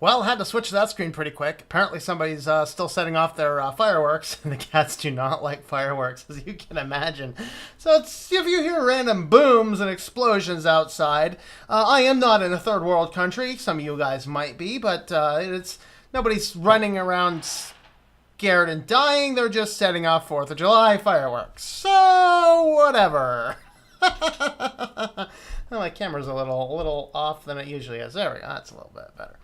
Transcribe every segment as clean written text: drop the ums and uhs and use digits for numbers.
Well, had to switch to that screen pretty quick. Apparently somebody's still setting off their fireworks, and the cats do not like fireworks, as you can imagine. So if you hear random booms and explosions outside, I am not in a third world country. Some of you guys might be, but nobody's running around scared and dying. They're just setting off 4th of July fireworks. So, whatever. Well, my camera's a little off than it usually is. There we go. That's a little bit better.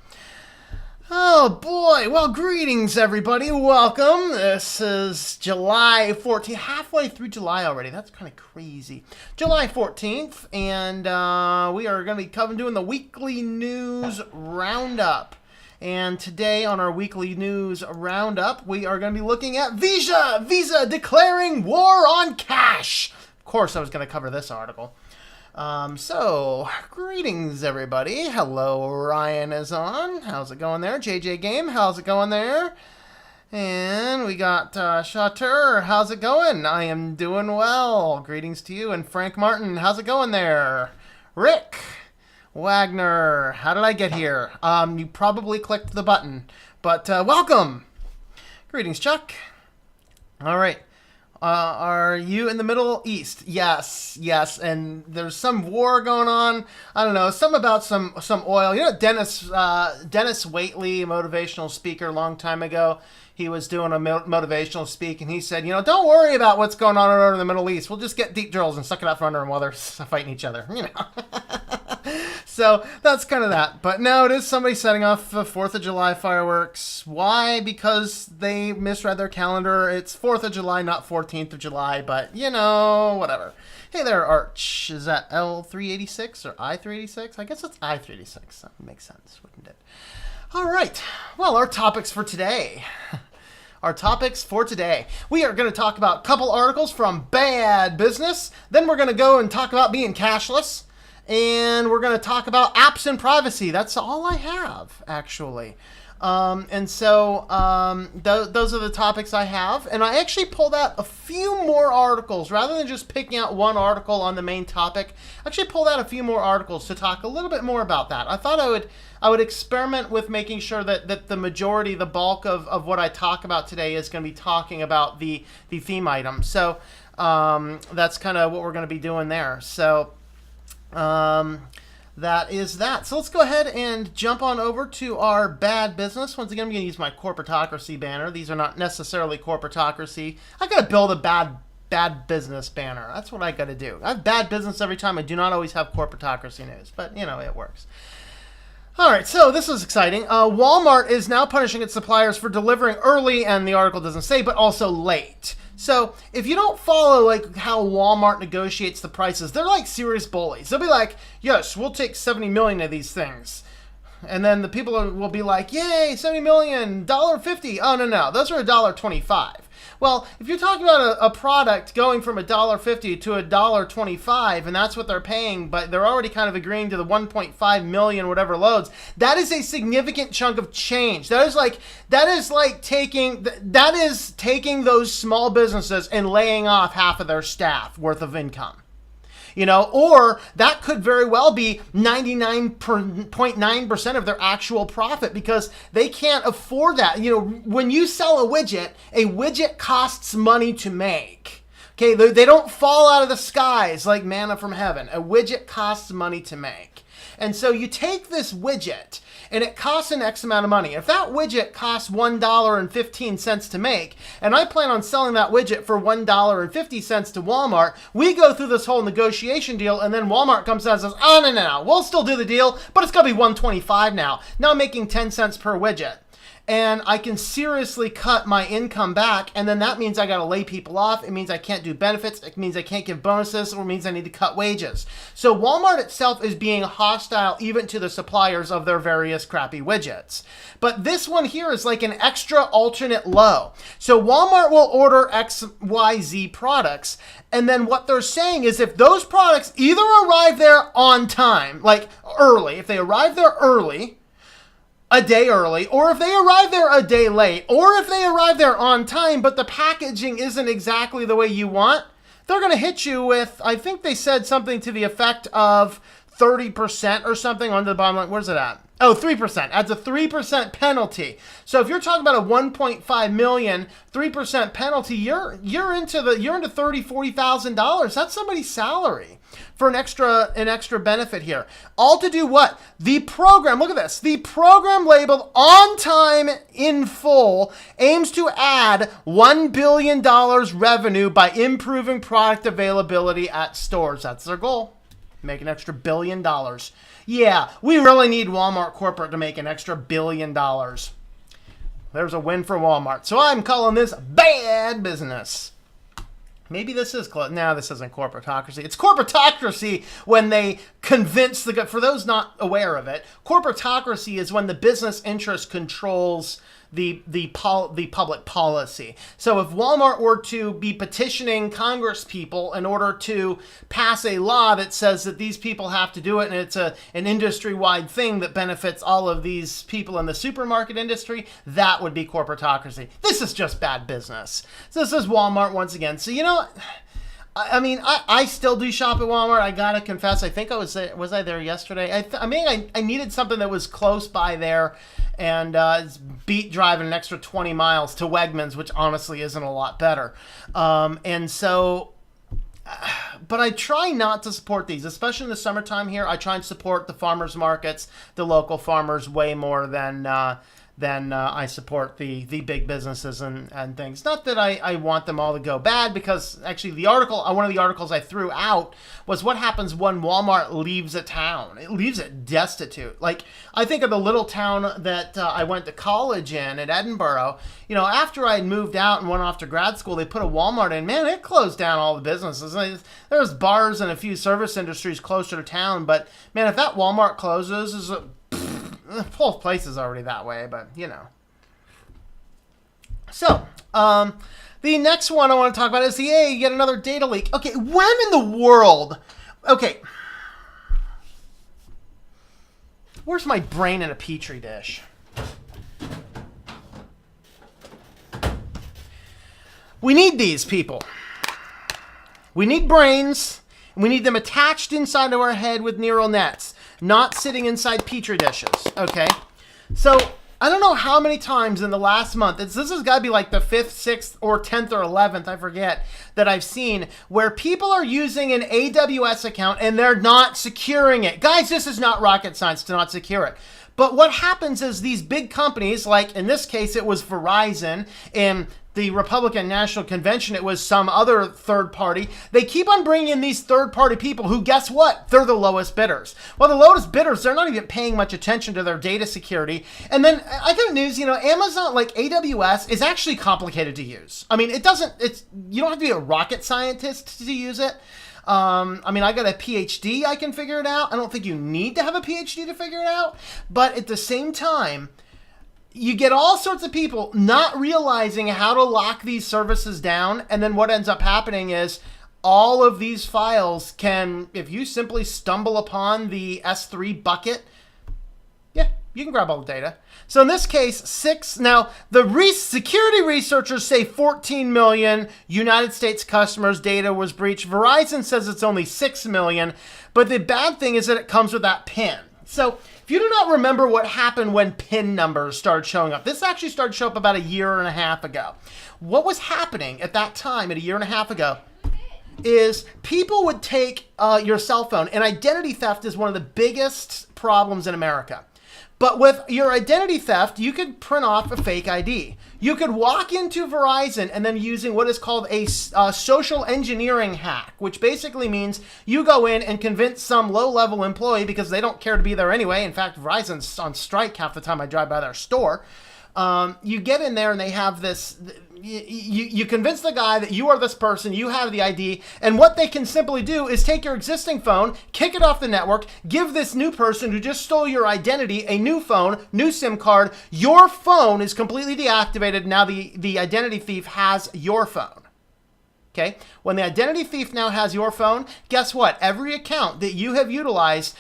Oh boy, well, greetings everybody, welcome. This is July 14th, halfway through July already, that's kind of crazy. July 14th, and we are going to be doing the weekly news roundup. And today on our weekly news roundup, we are going to be looking at Visa declaring war on cash. Of course I was going to cover this article. So, greetings everybody. Hello, Ryan is on. How's it going there? JJ Game, how's it going there? And we got Shatur, how's it going? I am doing well. Greetings to you. And Frank Martin, how's it going there? Rick Wagner, how did I get here? You probably clicked the button, but welcome. Greetings, Chuck. All right. Are you in the Middle East? Yes, and there's some war going on. I don't know, about some oil. You know, Dennis Waitley, a motivational speaker, a long time ago. He was doing a motivational speak, and he said, don't worry about what's going on over in the Middle East. We'll just get deep drills and suck it out from under them while they're fighting each other. So that's kind of that. But no, it is somebody setting off 4th of July fireworks. Why? Because they misread their calendar. It's 4th of July, not 14th of July, but, whatever. Hey there, Arch. Is that L386 or I386? I guess it's I386. That makes sense, wouldn't it? All right. Well, our topics for today. We are going to talk about a couple articles from Bad Business. Then we're going to go and talk about being cashless. And we're going to talk about apps and privacy. That's all I have, actually. Those are the topics I have. And I actually pulled out a few more articles. Rather than just picking out one article on the main topic, I actually pulled out a few more articles to talk a little bit more about that. I thought I would experiment with making sure that the bulk of what I talk about today is going to be talking about the theme item. So that's kind of what we're going to be doing there. So that is that. So let's go ahead and jump on over to our Bad Business. Once again, I'm going to use my corporatocracy banner. These are not necessarily corporatocracy. I got to build a bad business banner. That's what I got to do. I have Bad Business every time. I do not always have corporatocracy news, but it works. All right, so this is exciting. Walmart is now punishing its suppliers for delivering early, and the article doesn't say, but also late. So if you don't follow how Walmart negotiates the prices, they're like serious bullies. They'll be like, yes, we'll take 70 million of these things. And then the people will be like, yay, 70 million, $1.50. Oh, no, those are $1.25. Well, if you're talking about a product going from $1.50 to $1.25, and that's what they're paying, but they're already kind of agreeing to the 1.5 million whatever loads, that is a significant chunk of change. That is taking those small businesses and laying off half of their staff worth of income. Or that could very well be 99.9% of their actual profit because they can't afford that. When you sell a widget costs money to make. Okay, they don't fall out of the skies like manna from heaven. A widget costs money to make. And so you take this widget and it costs an X amount of money. If that widget costs $1.15 to make, and I plan on selling that widget for $1.50 to Walmart, we go through this whole negotiation deal, and then Walmart comes out and says, oh, no, we'll still do the deal, but it's going to be $1.25 now. Now I'm making 10 cents per widget. And I can seriously cut my income back, and then that means I got to lay people off. It means I can't do benefits. It means I can't give bonuses, or it means I need to cut wages. So Walmart itself is being hostile even to the suppliers of their various crappy widgets. But this one here is like an extra alternate low. So Walmart will order XYZ products, and then what they're saying is if those products either arrive there on time, like early, if they arrive there early, a day early, or if they arrive there a day late, or if they arrive there on time, but the packaging isn't exactly the way you want, they're going to hit you with, I think they said something to the effect of 30% or something onto the bottom line. Where's it at? Oh, 3%. Adds a 3% penalty. So if you're talking about a 1.5 million, 3% penalty, you're into $30,000-$40,000. That's somebody's salary for an extra benefit here. All to do what? The program, look at this. The program labeled On Time in Full aims to add $1 billion revenue by improving product availability at stores. That's their goal. Make an extra $1 billion. Yeah, we really need Walmart corporate to make an extra $1 billion. There's a win for Walmart. So I'm calling this bad business. Maybe this is close. No, this isn't corporatocracy. It's corporatocracy when they convince for those not aware of it, corporatocracy is when the business interest controls the public policy. So if Walmart were to be petitioning Congress people in order to pass a law that says that these people have to do it, and it's an industry-wide thing that benefits all of these people in the supermarket industry, that would be corporatocracy. This is just bad business. So this is Walmart once again. So you know, I mean, I still do shop at Walmart. I gotta confess, I think I was I there yesterday? I needed something that was close by there, and beat driving an extra 20 miles to Wegmans, which honestly isn't a lot better. And so, but I try not to support these, especially in the summertime here. I try and support the farmers markets, the local farmers, way more than I support the big businesses and things. Not that I want them all to go bad, because actually one of the articles I threw out was what happens when Walmart leaves a town. It leaves it destitute. Like, I think of the little town that I went to college in at Edinburgh. You know, after I had moved out and went off to grad school, they put a Walmart in. Man, it closed down all the businesses. There was bars and a few service industries closer to town, but man, if that Walmart closes, the whole place is already that way, but you know. So, the next one I want to talk about is yet another data leak. Okay, when in the world? Okay. Where's my brain in a petri dish? We need these people. We need brains, and we need them attached inside of our head with neural nets, not sitting inside petri dishes, okay? So, I don't know how many times in the last month, this has got to be like the 5th, 6th, or 10th, or 11th, I forget, that I've seen, where people are using an AWS account and they're not securing it. Guys, this is not rocket science to not secure it. But what happens is these big companies, like in this case it was Verizon, in the Republican National Convention it was some other third party, they keep on bringing in these third party people who, guess what? They're the lowest bidders. Well, the lowest bidders, they're not even paying much attention to their data security. And then I got news, you know, Amazon, like AWS, is actually complicated to use. I mean, you don't have to be a rocket scientist to use it. I mean, I got a PhD, I can figure it out. I don't think you need to have a PhD to figure it out. But at the same time, you get all sorts of people not realizing how to lock these services down. And then what ends up happening is all of these files can, if you simply stumble upon the S3 bucket, yeah, you can grab all the data. So in this case, now the security researchers say 14 million United States customers' data was breached. Verizon says it's only 6 million, but the bad thing is that it comes with that PIN. So if you do not remember what happened when PIN numbers started showing up, this actually started to show up about a year and a half ago. What was happening at that time, at a year and a half ago, is people would take your cell phone, and identity theft is one of the biggest problems in America. But with your identity theft, you could print off a fake ID. You could walk into Verizon and then using what is called a social engineering hack, which basically means you go in and convince some low-level employee, because they don't care to be there anyway. In fact, Verizon's on strike half the time I drive by their store. You get in there and they have this, you convince the guy that you are this person, you have the ID, and what they can simply do is take your existing phone, kick it off the network, give this new person who just stole your identity a new phone, new SIM card. Your phone is completely deactivated. Now the identity thief has your phone. Okay? When the identity thief now has your phone, guess what? Every account that you have utilized,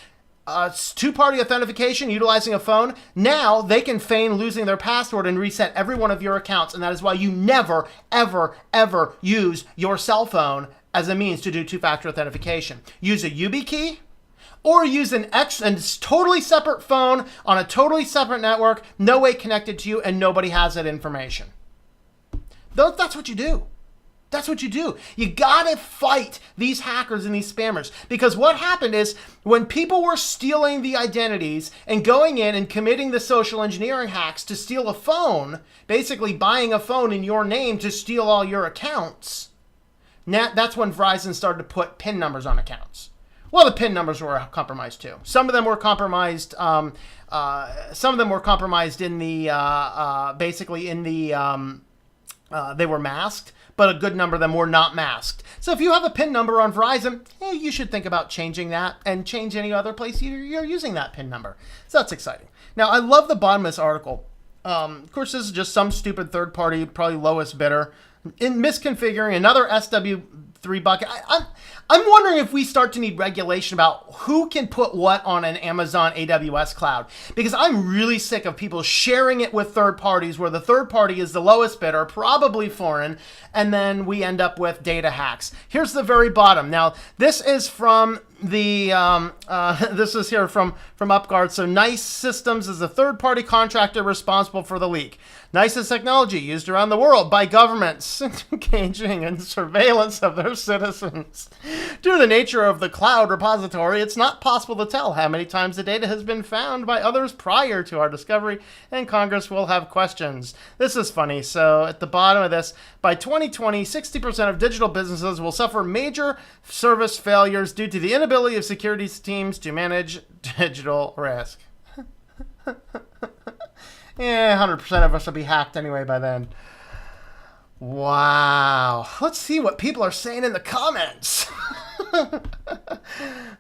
two-party authentication utilizing a phone, now they can feign losing their password and reset every one of your accounts. And that is why you never, ever, ever use your cell phone as a means to do two-factor authentication. Use a YubiKey or use an totally separate phone on a totally separate network, no way connected to you, and nobody has that information. That's what you do. That's what you do. You gotta fight these hackers and these spammers, because what happened is when people were stealing the identities and going in and committing the social engineering hacks to steal a phone, basically buying a phone in your name to steal all your accounts, that's when Verizon started to put PIN numbers on accounts. Well, the PIN numbers were compromised too. Some of them were compromised. Some of them were compromised in the basically in the they were masked, but a good number of them were not masked. So if you have a PIN number on Verizon, you should think about changing that and change any other place you're using that PIN number. So that's exciting. Now, I love the bottom of this article. Of course, this is just some stupid third party, probably lowest bidder, in misconfiguring another SW3 bucket. I'm wondering if we start to need regulation about who can put what on an Amazon AWS cloud, because I'm really sick of people sharing it with third parties where the third party is the lowest bidder, probably foreign, and then we end up with data hacks. Here's the very bottom. Now, this is from the this is here from UpGuard. So NICE Systems is a third-party contractor responsible for the leak. NICE is technology used around the world by governments engaging in surveillance of their citizens. Due to the nature of the cloud repository, it's not possible to tell how many times the data has been found by others prior to our discovery, and Congress will have questions. This is funny. So at the bottom of this, by 2020, 60% of digital businesses will suffer major service failures due to the inability of security teams to manage digital risk. Yeah, 100% of us will be hacked anyway by then. Wow. Let's see what people are saying in the comments.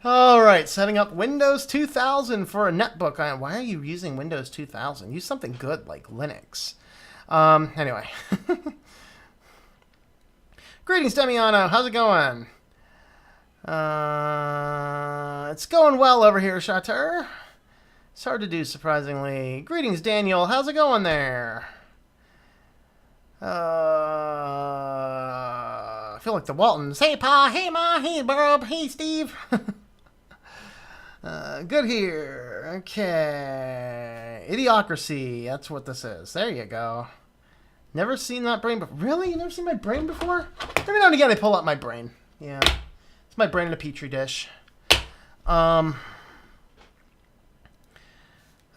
All right, setting up Windows 2000 for a netbook. Why are you using Windows 2000? Use something good like Linux. Anyway. Greetings, Demiano. How's it going? It's going well over here, Shatter. It's hard to do, surprisingly. Greetings, Daniel. How's it going there? I feel like the Waltons. Hey, Pa. Hey, Ma. Hey, Bob. Hey, Steve. Good here. Okay. Idiocracy. That's what this is. There you go. Never seen that brain before. Really? You never seen my brain before? Every now and again, I pull out my brain. Yeah. It's my brain in a petri dish.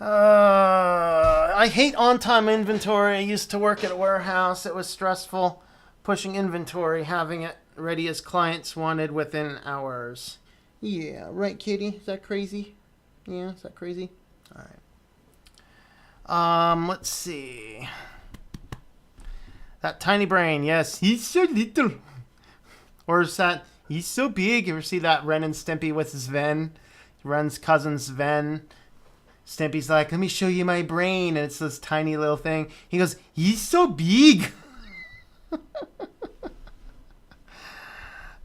I hate on-time inventory. I used to work at a warehouse. It was stressful pushing inventory, having it ready as clients wanted within hours. Yeah, right, Kitty? Is that crazy? Yeah, is that crazy? All right. Let's see. That tiny brain, yes. He's so little. Or is that, he's so big. You ever see that Ren and Stimpy with Sven? Ren's cousin Sven. Stimpy's like, let me show you my brain. And it's this tiny little thing. He goes, he's so big.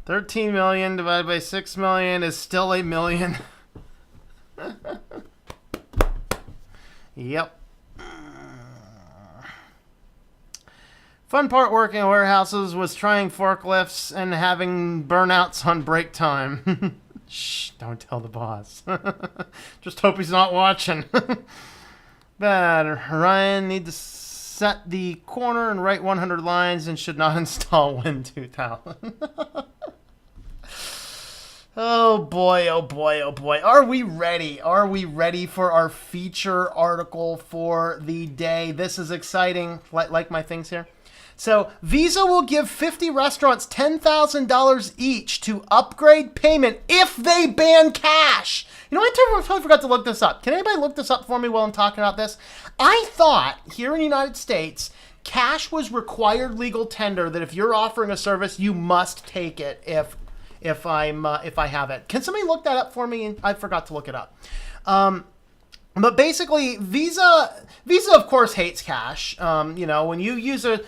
13 million divided by 6 million is still 8 million. Yep. Fun part working in warehouses was trying forklifts and having burnouts on break time. Shh, don't tell the boss. Just hope he's not watching. Bad. Ryan need to set the corner and write 100 lines and should not install Win 2000. Oh boy, oh boy, oh boy. Are we ready? Are we ready for our feature article for the day? This is exciting. Like my things here. So Visa will give 50 restaurants $10,000 each to upgrade payment if they ban cash. You know, I totally forgot to look this up. Can anybody look this up for me while I'm talking about this? I thought here in the United States, cash was required legal tender, that if you're offering a service, you must take it if I have it. Can somebody look that up for me? I forgot to look it up. But basically, Visa of course hates cash. You know, when you use a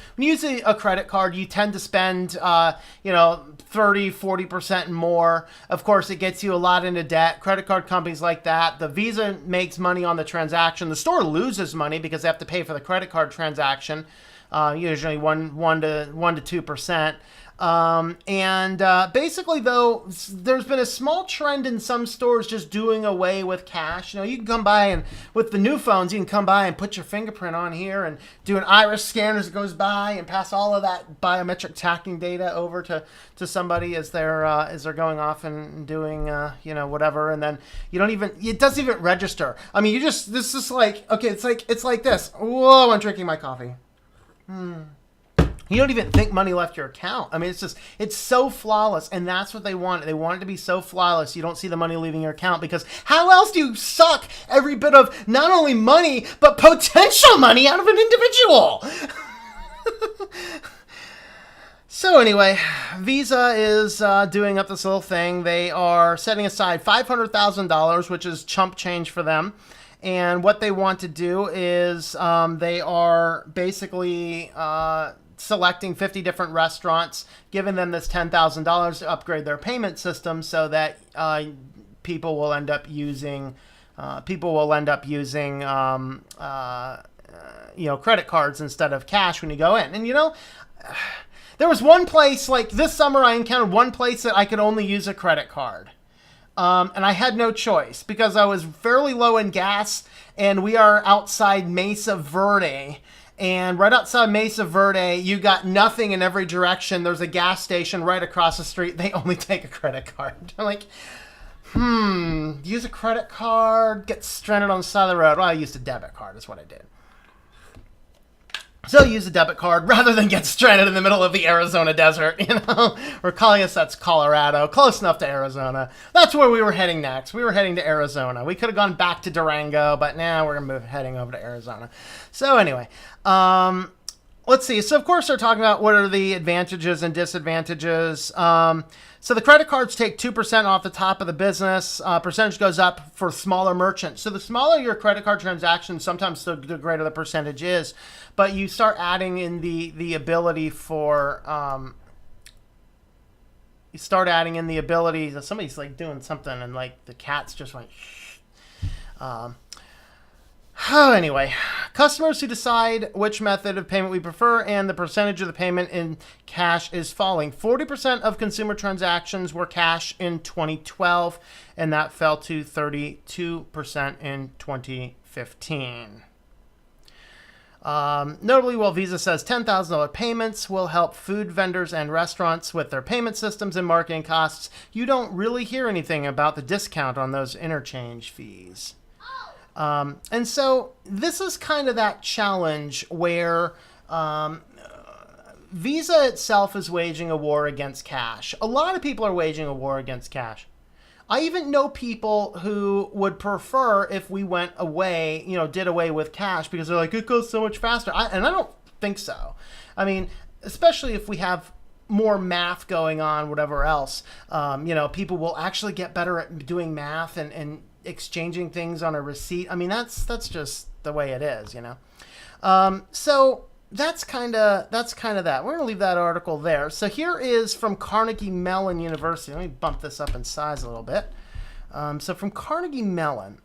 credit card, you tend to spend 30-40% more. Of course, it gets you a lot into debt. Credit card companies like that. The Visa makes money on the transaction. The store loses money because they have to pay for the credit card transaction. Usually 1 to 2%. Basically, though, there's been a small trend in some stores just doing away with cash. You know, you can come by and with the new phones, you can come by and put your fingerprint on here and do an iris scan as it goes by and pass all of that biometric tracking data over to somebody as they're going off and doing you know, whatever. And then you don't even, it doesn't even register. I mean, this is like, okay, it's like this. Whoa, I'm drinking my coffee. You don't even think money left your account. I mean, it's so flawless, and that's what they want. They want it to be so flawless you don't see the money leaving your account, because how else do you suck every bit of not only money, but potential money out of an individual? So anyway, Visa is doing up this little thing. They are setting aside $500,000, which is chump change for them. And what they want to do is they are basically selecting 50 different restaurants, giving them this $10,000 to upgrade their payment system so that people will end up using you know, credit cards instead of cash when you go in. And you know, there was one place, like this summer I encountered one place that I could only use a credit card. And I had no choice because I was fairly low in gas, and we are outside Mesa Verde. And right outside Mesa Verde, you got nothing in every direction. There's a gas station right across the street. They only take a credit card. I'm like, use a credit card, get stranded on the side of the road. Well, I used a debit card is what I did. So use a debit card rather than get stranded in the middle of the Arizona desert, you know? We're calling us that's Colorado, close enough to Arizona. That's where we were heading next. We were heading to Arizona. We could have gone back to Durango, but now we're heading over to Arizona. So anyway, let's see. So of course they're talking about what are the advantages and disadvantages. So the credit cards take 2% off the top of the business. Percentage goes up for smaller merchants. So the smaller your credit card transactions, sometimes the greater the percentage is. But you start adding in the ability for somebody's like doing something and like the cat's just like anyway, customers who decide which method of payment we prefer, and the percentage of the payment in cash is falling. 40% of consumer transactions were cash in 2012, and that fell to 32% in 2015. Notably, while Visa says $10,000 payments will help food vendors and restaurants with their payment systems and marketing costs, you don't really hear anything about the discount on those interchange fees. And so this is kind of that challenge where Visa itself is waging a war against cash. A lot of people are waging a war against cash. I even know people who would prefer if we went away, you know, did away with cash, because they're like, it goes so much faster. And I don't think so. I mean, especially if we have more math going on, whatever else, you know, people will actually get better at doing math and exchanging things on a receipt. I mean, that's just the way it is, you know. So that's kind of that. We're going to leave that article there. So here is from Carnegie Mellon University. Let me bump this up in size a little bit. So from Carnegie Mellon,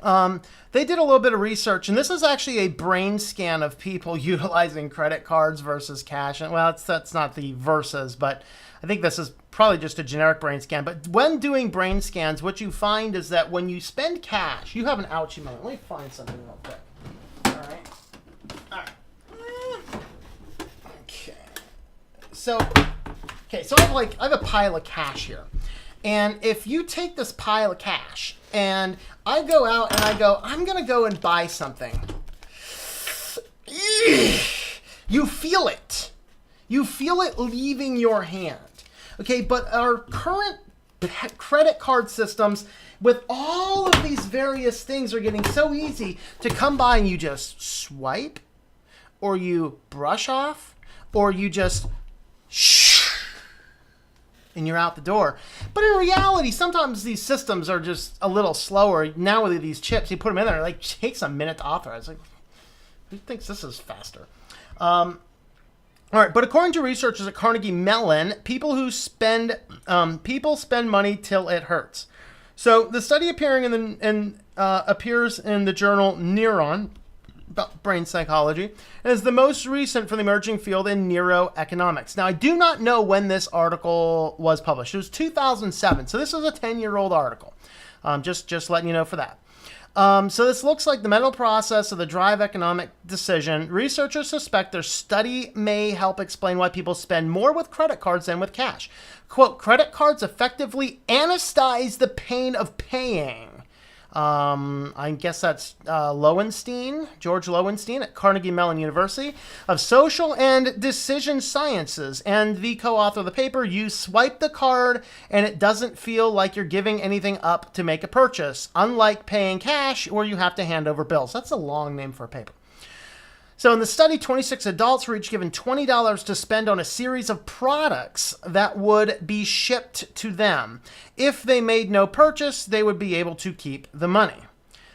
they did a little bit of research, and this is actually a brain scan of people utilizing credit cards versus cash. And well, that's not the versus, but I think this is probably just a generic brain scan. But when doing brain scans, what you find is that when you spend cash, you have an ouchie moment. Let me find something real quick. All right. So I have a pile of cash here. And if you take this pile of cash and I go out and I go, I'm going to go and buy something. You feel it. You feel it leaving your hand. Okay, but our current credit card systems with all of these various things are getting so easy to come by and you just swipe, or you brush off, or you just and you're out the door. But in reality, sometimes these systems are just a little slower. Now with these chips, you put them in there, it like takes a minute to authorize. Like, who thinks this is faster? All right, but according to researchers at Carnegie Mellon, people spend money till it hurts. So the study appears in the journal Neuron about brain psychology, and is the most recent for the emerging field in neuroeconomics. Now, I do not know when this article was published. It was 2007, so this is a 10-year-old article. Just letting you know for that. So this looks like the mental process of the drive economic decision. Researchers suspect their study may help explain why people spend more with credit cards than with cash. Quote, credit cards effectively anesthetize the pain of paying. I guess that's George Lowenstein at Carnegie Mellon University of Social and Decision Sciences, and the co-author of the paper. You swipe the card and it doesn't feel like you're giving anything up to make a purchase, unlike paying cash where you have to hand over bills. That's a long name for a paper. So in the study, 26 adults were each given $20 to spend on a series of products that would be shipped to them. If they made no purchase, they would be able to keep the money.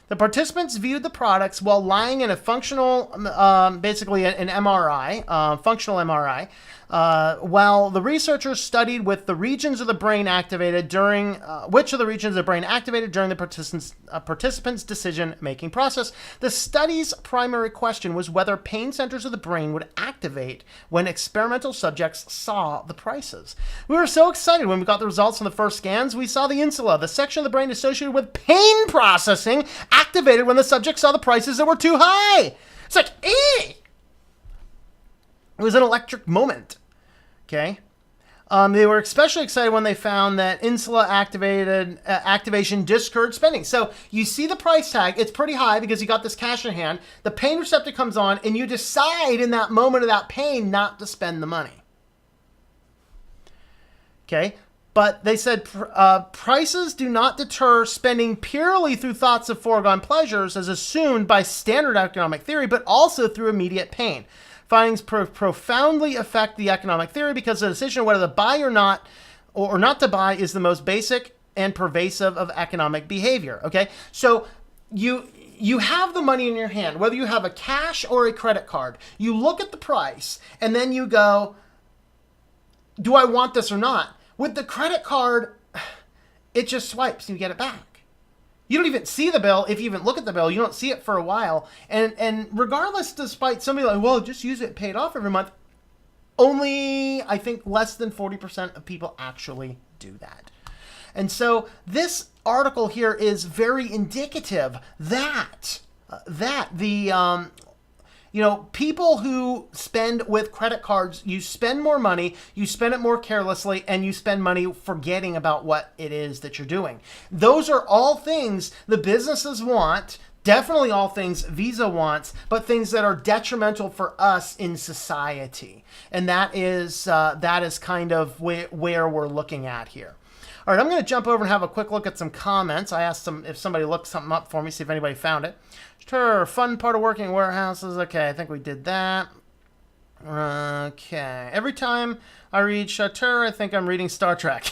The participants viewed the products while lying in a functional, basically an MRI, functional MRI, while the researchers studied with the regions of the brain activated during, which of the regions of the brain activated during the participants' decision-making process. The study's primary question was whether pain centers of the brain would activate when experimental subjects saw the prices. We were so excited when we got the results from the first scans. We saw the insula, the section of the brain associated with pain processing, activated when the subject saw the prices that were too high. It's like, eh! It was an electric moment. Okay. They were especially excited when they found that insula activation discouraged spending. So you see the price tag. It's pretty high because you got this cash in hand. The pain receptor comes on and you decide in that moment of that pain not to spend the money. Okay. But they said prices do not deter spending purely through thoughts of foregone pleasures as assumed by standard economic theory, but also through immediate pain. Findings profoundly affect the economic theory because the decision of whether to buy or not to buy is the most basic and pervasive of economic behavior. Okay, so you have the money in your hand, whether you have a cash or a credit card. You look at the price and then you go, do I want this or not? With the credit card, it just swipes and you get it back. You don't even see the bill. If you even look at the bill, you don't see it for a while. And regardless, despite somebody like, well, just use it and pay it off every month, only, I think, less than 40% of people actually do that. And so this article here is very indicative that the people who spend with credit cards, you spend more money, you spend it more carelessly, and you spend money forgetting about what it is that you're doing. Those are all things the businesses want, definitely all things Visa wants, but things that are detrimental for us in society. And that is kind of where we're looking at here. All right, I'm going to jump over and have a quick look at some comments. I asked them if somebody looked something up for me, see if anybody found it. Sure, fun part of working in warehouses. Okay, I think we did that. Okay, every time I read Chateau, I think I'm reading Star Trek.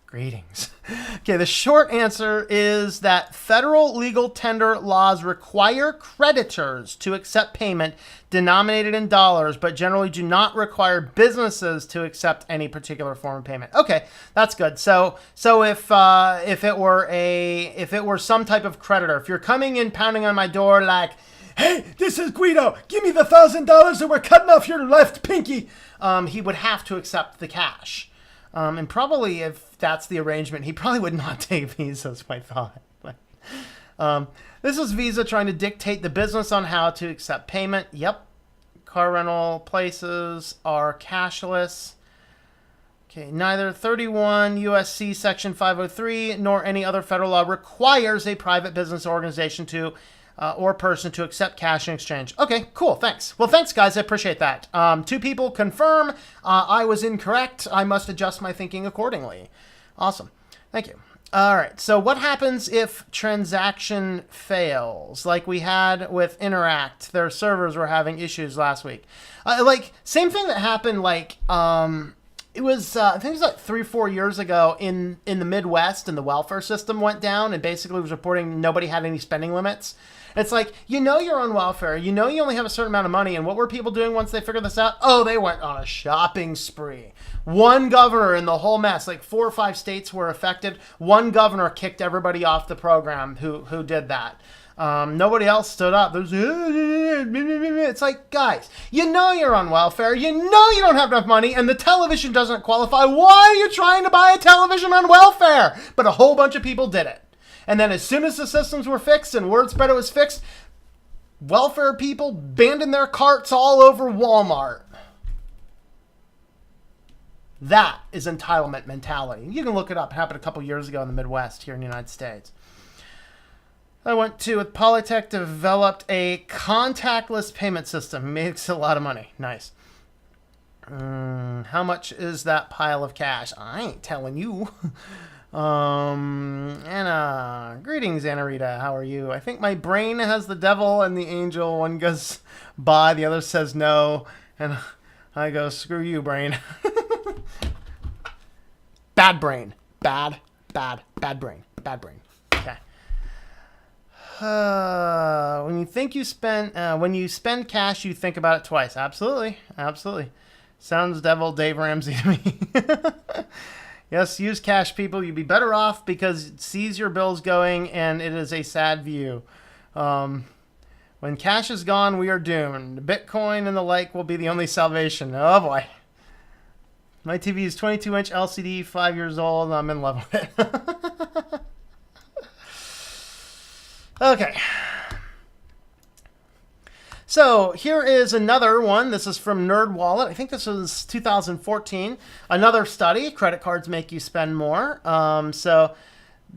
Greetings. Okay, the short answer is that federal legal tender laws require creditors to accept payment denominated in dollars, but generally do not require businesses to accept any particular form of payment. Okay, that's good. So if it were some type of creditor, if you're coming in pounding on my door like, hey, this is Guido, give me the $1,000 and we're cutting off your left pinky, he would have to accept the cash. And probably if that's the arrangement, he probably would not take Visa, is my thought. This is Visa trying to dictate the business on how to accept payment. Yep. Car rental places are cashless. Okay. Neither 31 USC Section 503 nor any other federal law requires a private business organization to or person to accept cash in exchange. Okay, cool, thanks. Well, thanks, guys. I appreciate that. 2 people confirm I was incorrect. I must adjust my thinking accordingly. Awesome. Thank you. All right, so what happens if transaction fails? Like we had with Interact. Their servers were having issues last week. Same thing that happened, it was, I think it was like 3 or 4 years ago in the Midwest, and the welfare system went down and basically was reporting nobody had any spending limits. It's like, you're on welfare. You only have a certain amount of money. And what were people doing once they figured this out? Oh, they went on a shopping spree. One governor in the whole mess, like 4 or 5 states were affected. One governor kicked everybody off the program who did that. Nobody else stood up. It's like, guys, you know you're on welfare. You know you don't have enough money, and the television doesn't qualify. Why are you trying to buy a television on welfare? But a whole bunch of people did it. And then as soon as the systems were fixed and word spread it was fixed, welfare people abandoned their carts all over Walmart. That is entitlement mentality. You can look it up. It happened a couple years ago in the Midwest here in the United States. I went to, with Polytech, developed a contactless payment system. Makes a lot of money. Nice. How much is that pile of cash? I ain't telling you. Anna. Greetings, Anna Rita. How are you? I think my brain has the devil and the angel. One goes by, the other says no. And I go, screw you, brain. Bad brain. Bad brain. Bad brain. Okay. When you spend cash, you think about it twice. Absolutely. Sounds devil Dave Ramsey to me. Yes, use cash, people. You'd be better off because it sees your bills going, and it is a sad view. When cash is gone, we are doomed. Bitcoin and the like will be the only salvation. Oh, boy. My TV is 22-inch LCD, 5 years old, and I'm in love with it. Okay. So here is another one. This is from NerdWallet. I think this was 2014. Another study. Credit cards make you spend more. So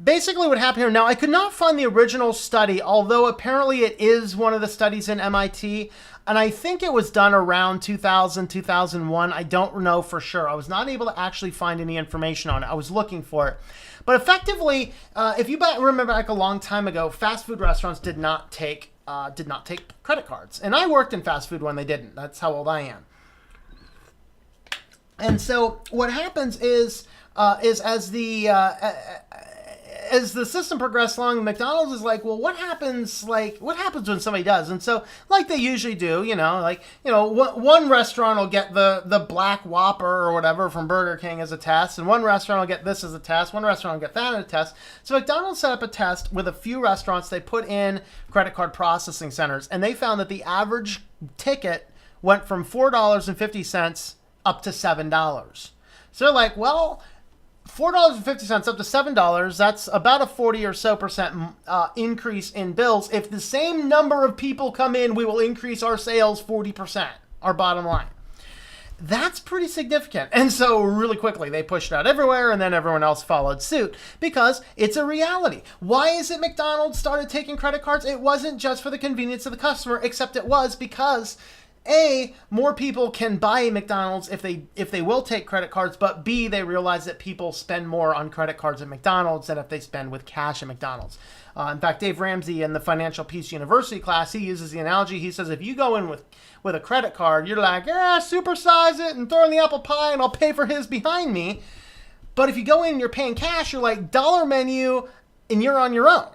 basically what happened here. Now, I could not find the original study, although apparently it is one of the studies in MIT. And I think it was done around 2000, 2001. I don't know for sure. I was not able to actually find any information on it. I was looking for it. But effectively, if you remember back a long time ago, fast food restaurants did not take credit cards. And I worked in fast food when they didn't. That's how old I am. And so what happens is as the system progressed along, McDonald's is like, well, what happens when somebody does? And so, like they usually do, one restaurant will get the Black Whopper or whatever from Burger King as a test, and one restaurant will get this as a test, one restaurant will get that as a test. So McDonald's set up a test with a few restaurants. They put in credit card processing centers, and they found that the average ticket went from $4.50 up to $7. So they're like, well, $4.50 up to $7, that's about a 40% or so increase in bills. If the same number of people come in, we will increase our sales 40%, our bottom line. That's pretty significant. And so really quickly, they pushed it out everywhere, and then everyone else followed suit because it's a reality. Why is it McDonald's started taking credit cards? It wasn't just for the convenience of the customer, except it was because A, more people can buy McDonald's if they will take credit cards, but B, they realize that people spend more on credit cards at McDonald's than if they spend with cash at McDonald's. In fact, Dave Ramsey in the Financial Peace University class, he uses the analogy. He says, if you go in with a credit card, you're like, supersize it and throw in the apple pie and I'll pay for his behind me. But if you go in and you're paying cash, you're like, dollar menu and you're on your own.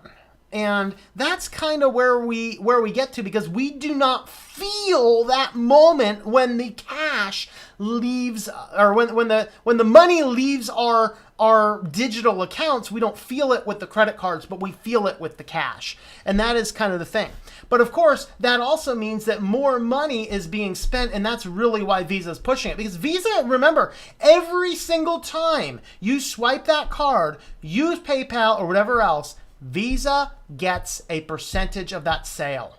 And that's kind of where we get to, because we do not feel that moment when the cash leaves, or when the money leaves our digital accounts. We don't feel it with the credit cards, but we feel it with the cash. And that is kind of the thing. But of course, that also means that more money is being spent, and that's really why Visa is pushing it. Because Visa, remember, every single time you swipe that card, use PayPal or whatever else, Visa gets a percentage of that sale.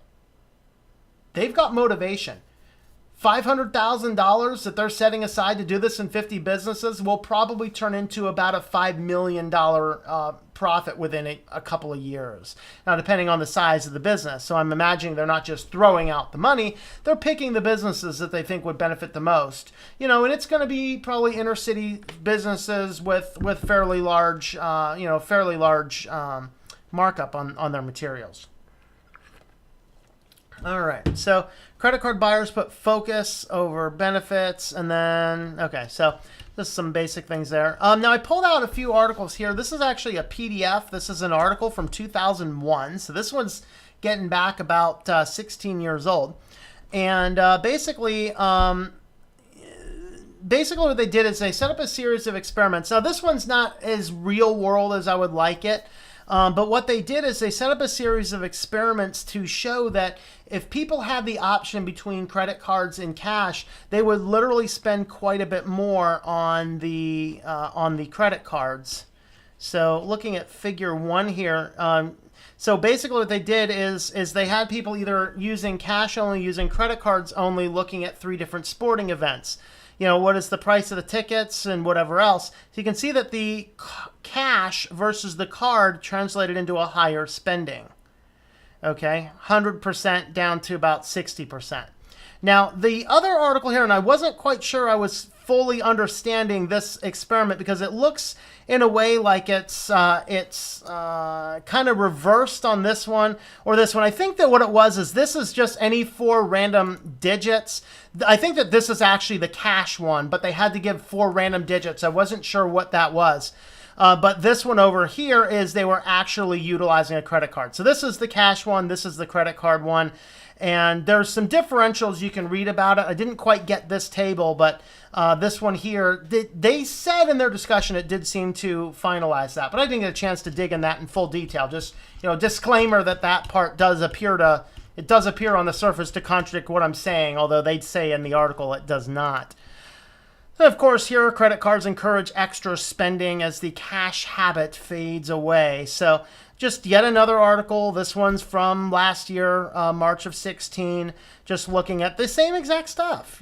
They've got motivation. $500,000 that they're setting aside to do this in 50 businesses will probably turn into about a $5 million profit within a couple of years. Now, depending on the size of the business. So I'm imagining they're not just throwing out the money. They're picking the businesses that they think would benefit the most. And it's going to be probably inner city businesses with fairly large, markup on their materials. All right, so credit card buyers put focus over benefits, and then, okay, so just some basic things there. Now, I pulled out a few articles here. This is actually a PDF. This is an article from 2001, so this one's getting back about 16 years old. And basically what they did is they set up a series of experiments. Now, this one's not as real world as I would like it. But what they did is they set up a series of experiments to show that if people had the option between credit cards and cash, they would literally spend quite a bit more on the credit cards. So looking at figure 1 here, so basically what they did is they had people either using cash only, using credit cards only, looking at 3 different sporting events. What is the price of the tickets and whatever else. So you can see that the cash versus the card translated into a higher spending. Okay, 100% down to about 60%. Now, the other article here, and I wasn't quite sure I was fully understanding this experiment because it looks in a way like it's kind of reversed on this one or this one. I think that what it was is this is just any 4 random digits. I think that this is actually the cash one, but they had to give 4 random digits. I wasn't sure what that was. But this one over here is they were actually utilizing a credit card. So this is the cash one. This is the credit card one. And there's some differentials you can read about it. I didn't quite get this table, but this one here, they said in their discussion it did seem to finalize that. But I didn't get a chance to dig in that in full detail. Just, disclaimer that part does appear on the surface to contradict what I'm saying, although they'd say in the article it does not. And of course, here credit cards encourage extra spending as the cash habit fades away. So just yet another article. This one's from last year, March of 16, just looking at the same exact stuff,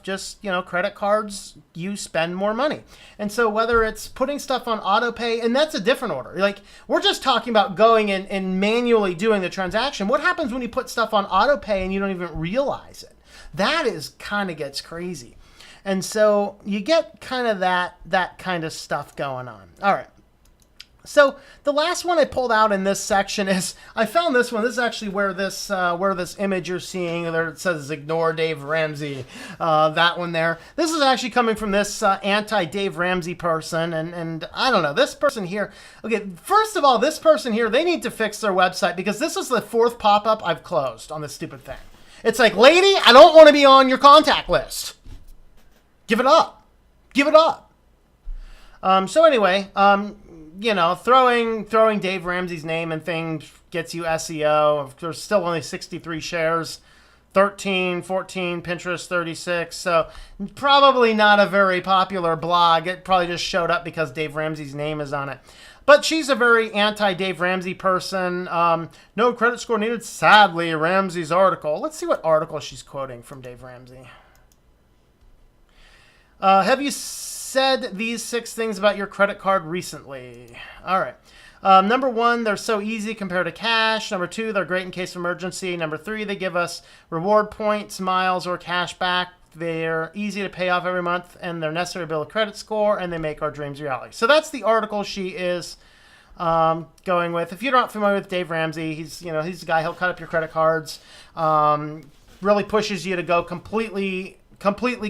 just, credit cards, you spend more money. And so whether it's putting stuff on auto pay, and that's a different order. Like, we're just talking about going and manually doing the transaction. What happens when you put stuff on auto pay and you don't even realize it? That is kind of gets crazy. And so you get kind of that kind of stuff going on. All right. So the last one I pulled out in this section is, I found this one. This is actually where this image you're seeing there, it says ignore Dave Ramsey, that one there. This is actually coming from this anti-Dave Ramsey person. And I don't know, this person here. Okay, first of all, this person here, they need to fix their website because this is the 4th pop-up I've closed on this stupid thing. It's like, lady, I don't want to be on your contact list. Give it up. Give it up. So anyway, throwing Dave Ramsey's name and things gets you SEO. There's still only 63 shares, 13, 14, Pinterest 36. So probably not a very popular blog. It probably just showed up because Dave Ramsey's name is on it. But she's a very anti-Dave Ramsey person. No credit score needed. Sadly, Ramsey's article. Let's see what article she's quoting from Dave Ramsey. Have you said these 6 things about your credit card recently? All right. Number 1, they're so easy compared to cash. Number 2, they're great in case of emergency. Number 3, they give us reward points, miles, or cash back. They're easy to pay off every month, and they're necessary to build a credit score, and they make our dreams reality. So that's the article she is going with. If you're not familiar with Dave Ramsey, he's the guy, he'll cut up your credit cards, really pushes you to go completely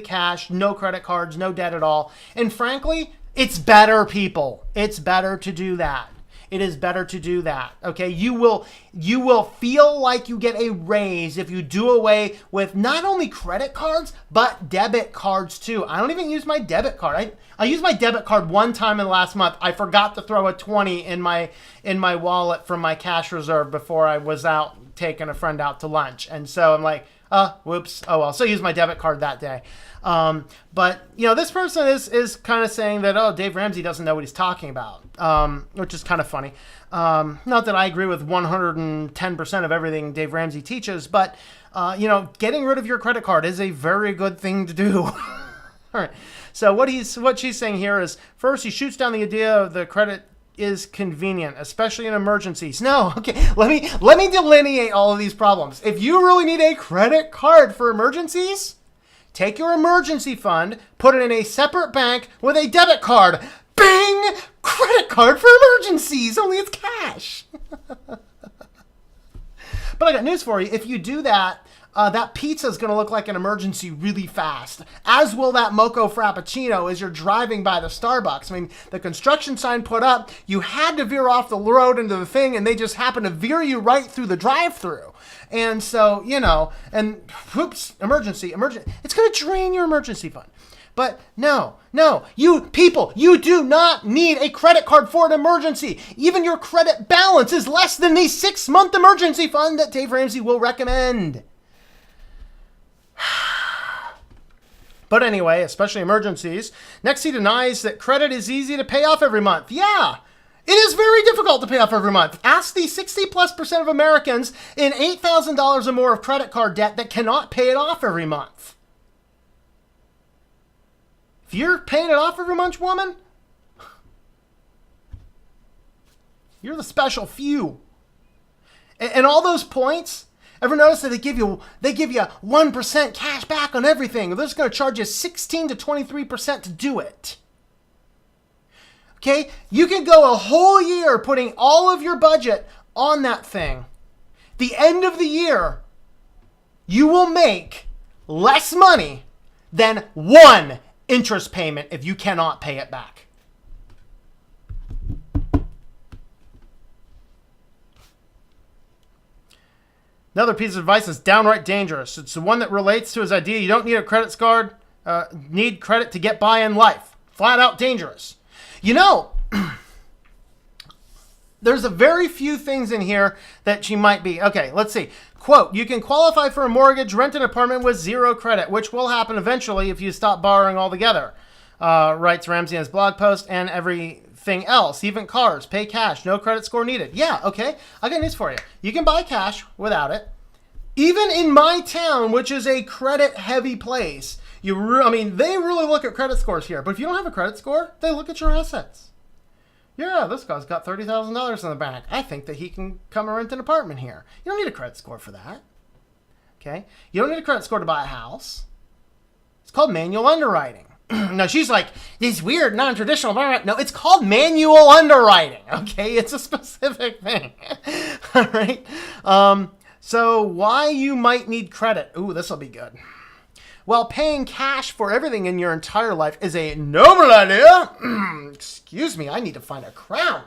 cash, no credit cards, no debt at all. And frankly, it's better, people. It's better to do that. It is better to do that. Okay, you will feel like you get a raise if you do away with not only credit cards but debit cards too. I don't even use my debit card. I used my debit card one time in the last month. I forgot to throw a 20 in my wallet from my cash reserve before I was out taking a friend out to lunch, and so I'm like, whoops. Oh well. So I used my debit card that day. But this person is kind of saying that, Dave Ramsey doesn't know what he's talking about, which is kind of funny. Not that I agree with 110% of everything Dave Ramsey teaches, but getting rid of your credit card is a very good thing to do. All right. So what she's saying here is, first, he shoots down the idea of the credit is convenient, especially in emergencies. No, okay, let me delineate all of these problems. If you really need a credit card for emergencies, take your emergency fund, put it in a separate bank with a debit card. Bing! Credit card for emergencies, only it's cash. But I got news for you. If you do that, that pizza is going to look like an emergency really fast, as will that Mocha Frappuccino as you're driving by the Starbucks. I mean, the construction sign put up, you had to veer off the road into the thing, and they just happened to veer you right through the drive-thru. And so, and whoops, emergency. It's going to drain your emergency fund. But no, you people, you do not need a credit card for an emergency. Even your credit balance is less than the 6-month emergency fund that Dave Ramsey will recommend. But anyway, especially emergencies. Next, he denies that credit is easy to pay off every month. Yeah, it is very difficult to pay off every month. Ask the 60+% of Americans in $8,000 or more of credit card debt that cannot pay it off every month. If you're paying it off every month, woman, you're the special few. And all those points, ever notice that they give you 1% cash back on everything? They're just going to charge you 16 to 23% to do it. Okay, you can go a whole year putting all of your budget on that thing. The end of the year, you will make less money than one interest payment if you cannot pay it back. Another piece of advice is downright dangerous. It's the one that relates to his idea you don't need a credit card, need credit to get by in life. Flat out dangerous. You know, there's a very few things in here that she might be. Okay, let's see. Quote, you can qualify for a mortgage, rent an apartment with zero credit, which will happen eventually if you stop borrowing altogether, writes Ramsey in his blog post, and everything else, even cars, pay cash, no credit score needed. Yeah, okay, I got news for you. You can buy cash without it. Even in my town, which is a credit-heavy place, they really look at credit scores here. But if you don't have a credit score, they look at your assets. Yeah, this guy's got $30,000 in the bank. I think that he can come and rent an apartment here. You don't need a credit score for that. Okay? You don't need a credit score to buy a house. It's called manual underwriting. Now, she's like, this weird, non-traditional environment. No, it's called manual underwriting. Okay? It's a specific thing. All right? So why you might need credit. Ooh, this will be good. Well, paying cash for everything in your entire life is a noble idea. Excuse me, I need to find a crown.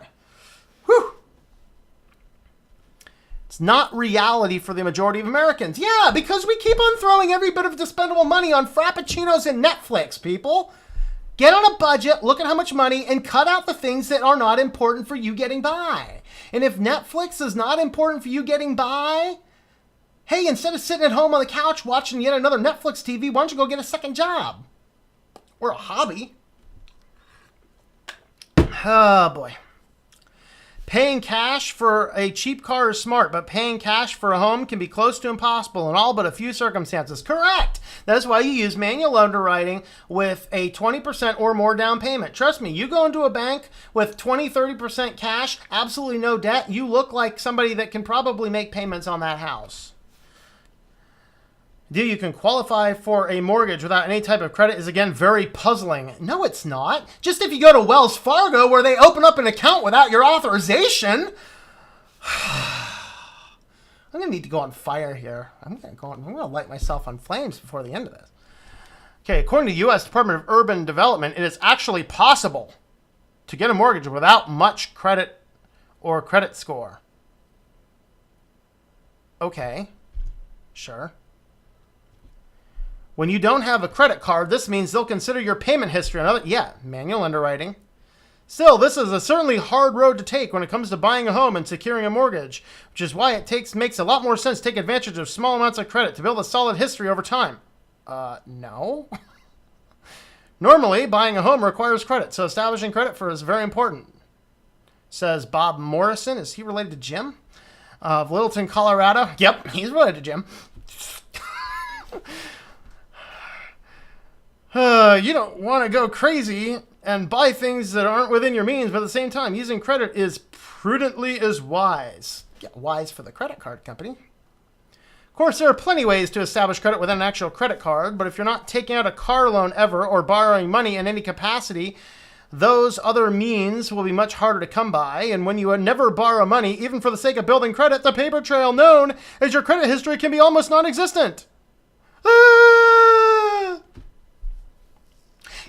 Whew. It's not reality for the majority of Americans. Yeah, because we keep on throwing every bit of dispendable money on Frappuccinos and Netflix, people. Get on a budget, look at how much money, and cut out the things that are not important for you getting by. And if Netflix is not important for you getting by, hey, instead of sitting at home on the couch watching yet another Netflix TV, why don't you go get a second job? Or a hobby. Oh, boy. Paying cash for a cheap car is smart, but paying cash for a home can be close to impossible in all but a few circumstances. Correct! That's why you use manual underwriting with a 20% or more down payment. Trust me, you go into a bank with 20-30% cash, absolutely no debt, you look like somebody that can probably make payments on that house. You can qualify for a mortgage without any type of credit is, again, very puzzling. No, it's not. Just if you go to Wells Fargo where they open up an account without your authorization. I'm going to need to go on fire here. I'm going to light myself on flames before the end of this. Okay, according to the U.S. Department of Urban Development, it is actually possible to get a mortgage without much credit or credit score. Okay, sure. When you don't have a credit card, this means they'll consider your payment history. Manual underwriting. Still, this is a certainly hard road to take when it comes to buying a home and securing a mortgage, which is why it makes a lot more sense to take advantage of small amounts of credit to build a solid history over time. No. Normally, buying a home requires credit, so establishing credit for is very important, says Bob Morrison. Is he related to Jim? Of Littleton, Colorado. Yep, he's related to Jim. You don't want to go crazy and buy things that aren't within your means, but at the same time, using credit is prudently is wise. Yeah, wise for the credit card company. Of course, there are plenty of ways to establish credit without an actual credit card, but if you're not taking out a car loan ever or borrowing money in any capacity, those other means will be much harder to come by, and when you never borrow money, even for the sake of building credit, the paper trail known as your credit history can be almost non-existent.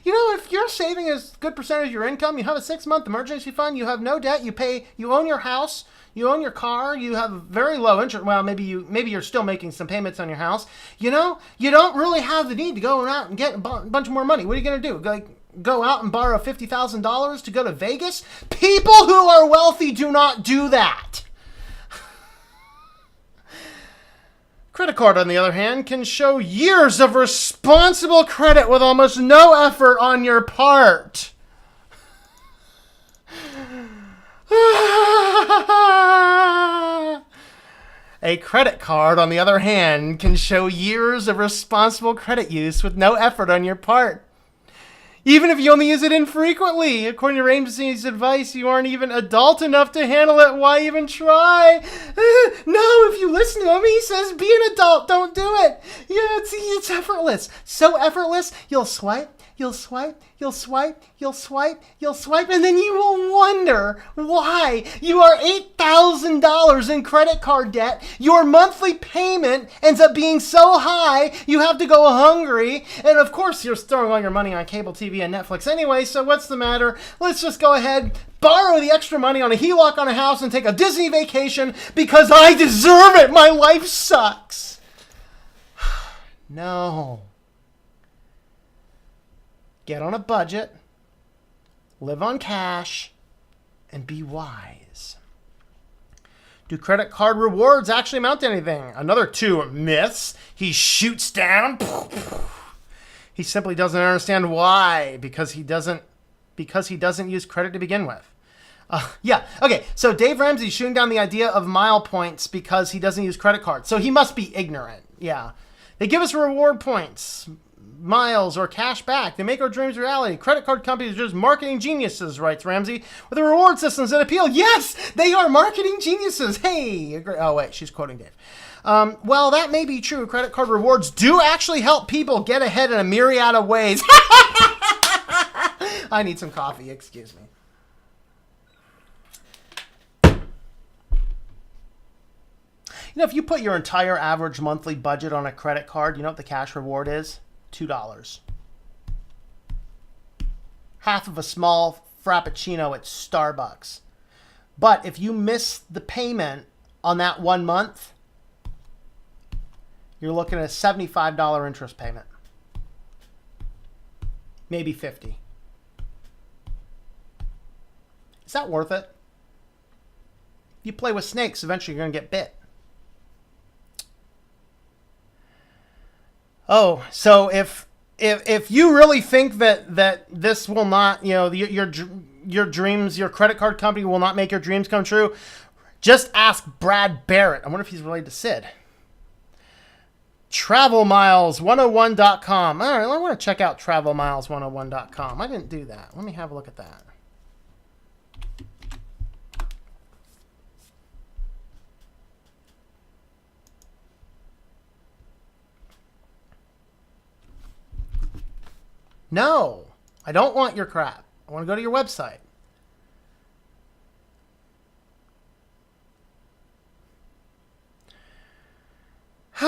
You know, if you're saving a good percentage of your income, you have a 6-month emergency fund, you have no debt, you own your house, You own your car. You have very low interest. Well, maybe you're still making some payments on your house. You know, you don't really have the need to go out and get a bunch more money. What are you going to do? Like, go out and borrow $50,000 to go to Vegas? People who are wealthy do not do that. Credit card, on the other hand, can show years of responsible credit with almost no effort on your part. A credit card, on the other hand, can show years of responsible credit use with no effort on your part. Even if you only use it infrequently. According to Ramsey's advice, you aren't even adult enough to handle it. Why even try? No, if you listen to him, he says be an adult. Don't do it. Yeah, it's effortless. So effortless, you'll swipe, you'll swipe, you'll swipe, you'll swipe, you'll swipe, and then you will wonder why you are $8,000 in credit card debt. Your monthly payment ends up being so high, you have to go hungry. And of course, you're throwing all your money on cable TV and Netflix anyway, so what's the matter? Let's just go ahead, borrow the extra money on a HELOC on a house and take a Disney vacation because I deserve it. My life sucks. No. Get on a budget, live on cash, and be wise. Do credit card rewards actually amount to anything? Another 2 myths. He shoots down. He simply doesn't understand why, because he doesn't use credit to begin with. Yeah, okay, so Dave Ramsey's shooting down the idea of mile points because he doesn't use credit cards. So he must be ignorant, yeah. They give us reward points, miles, or cash back. They make our dreams reality. Credit card companies are just marketing geniuses, writes Ramsey, with the reward systems that appeal. Yes, they are marketing geniuses. Hey, oh wait, she's quoting Dave. Well, that may be true. Credit card rewards do actually help people get ahead in a myriad of ways. I need some coffee, excuse me. You know, if you put your entire average monthly budget on a credit card, you know what the cash reward is? $2. Half of a small Frappuccino at Starbucks. But if you miss the payment on that 1 month, you're looking at a $75 interest payment. Maybe $50. Is that worth it? If you play with snakes, eventually you're going to get bit. Oh, so if you really think that this will not, you know, your dreams, your credit card company will not make your dreams come true, just ask Brad Barrett. I wonder if he's related to Sid. TravelMiles101.com. All right, I want to check out TravelMiles101.com. I didn't do that. Let me have a look at that. No, I don't want your crap. I want to go to your website. I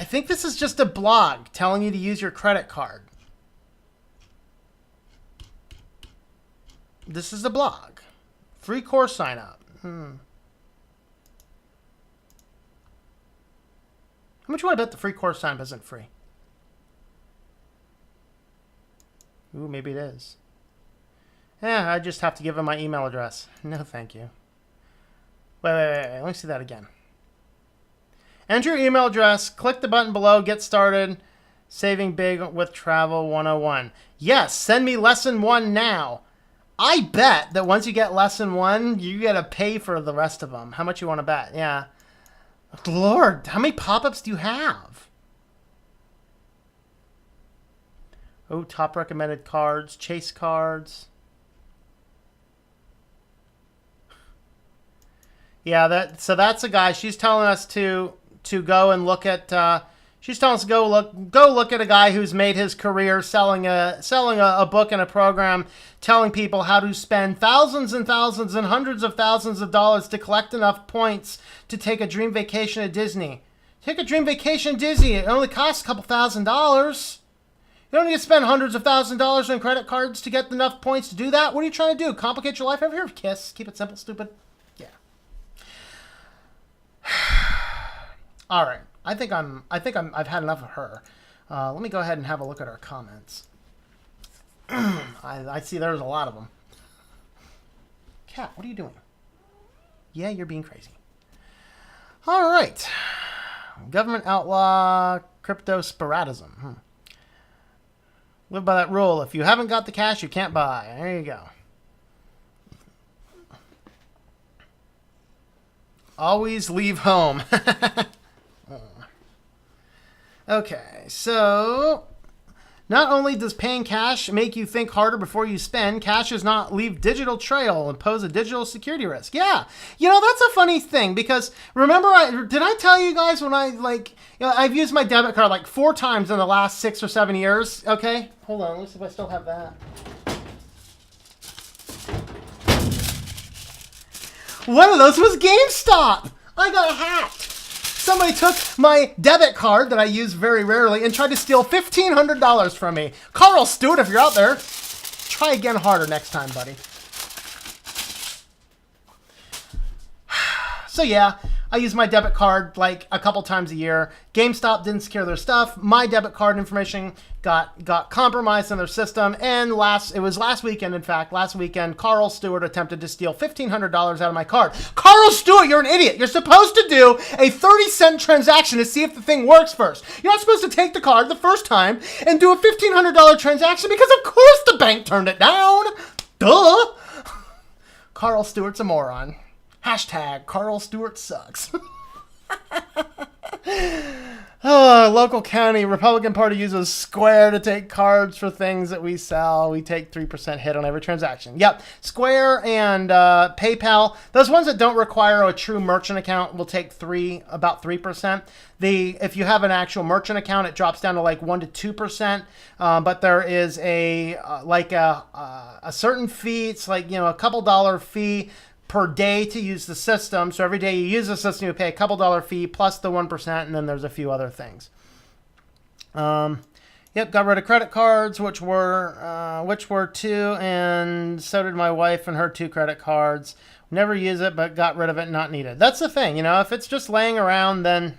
think this is just a blog telling you to use your credit card. This is a blog. Free course sign up. How much would I bet the free course sign up isn't free? Ooh, maybe it is. Yeah, I just have to give him my email address. No, thank you. Wait. Let me see that again. Enter your email address. Click the button below. Get started. Saving big with Travel 101. Yes, send me lesson 1 now. I bet that once you get lesson 1, you got to pay for the rest of them. How much you want to bet? Yeah. Lord, how many pop-ups do you have? Oh, top recommended cards, chase cards. Yeah, so that's a guy. She's telling us to go and look at. She's telling us to go look at a guy who's made his career selling a book and a program, telling people how to spend thousands and thousands and hundreds of thousands of dollars to collect enough points to take a dream vacation at Disney. Take a dream vacation at Disney. It only costs a couple $1,000s. You don't need to spend hundreds of thousands of dollars on credit cards to get enough points to do that. What are you trying to do? Complicate your life over here? Kiss. Keep it simple, stupid. Yeah. All right. I've had enough of her. Let me go ahead and have a look at our comments. I see there's a lot of them. Cat, what are you doing? Yeah, you're being crazy. All right. Government outlaw crypto sporadism. Live by that rule. If you haven't got the cash, you can't buy. There you go. Always leave home. Okay, so not only does paying cash make you think harder before you spend, cash does not leave digital trail and pose a digital security risk. Yeah, that's a funny thing because remember, did I tell you guys when I've used my debit card like 4 times in the last 6 or 7 years? Okay, hold on, let me see if I still have that. One of those was GameStop. I got hacked. Somebody took my debit card that I use very rarely and tried to steal $1,500 from me. Carl Stewart, if you're out there, try again harder next time, buddy. So yeah, I use my debit card like a couple times a year. GameStop didn't secure their stuff. My debit card information got compromised in their system. And last weekend, Carl Stewart attempted to steal $1,500 out of my card. Carl Stewart, you're an idiot. You're supposed to do a 30-cent transaction to see if the thing works first. You're not supposed to take the card the first time and do a $1,500 transaction because of course the bank turned it down. Duh. Carl Stewart's a moron. Hashtag Carl Stewart sucks. Local county Republican Party uses Square to take cards for things that we sell. We take 3% hit on every transaction. Yep, Square and PayPal. Those ones that don't require a true merchant account will take about 3%. If you have an actual merchant account, it drops down to like 1 to 2%. But there is a certain fee. It's like a couple dollar fee per day to use the system. So every day you use the system, you pay a couple dollar fee plus the 1%, and then there's a few other things. Yep, got rid of credit cards, which were 2, and so did my wife and her 2 credit cards. Never use it, but got rid of it, not needed. That's the thing, if it's just laying around, then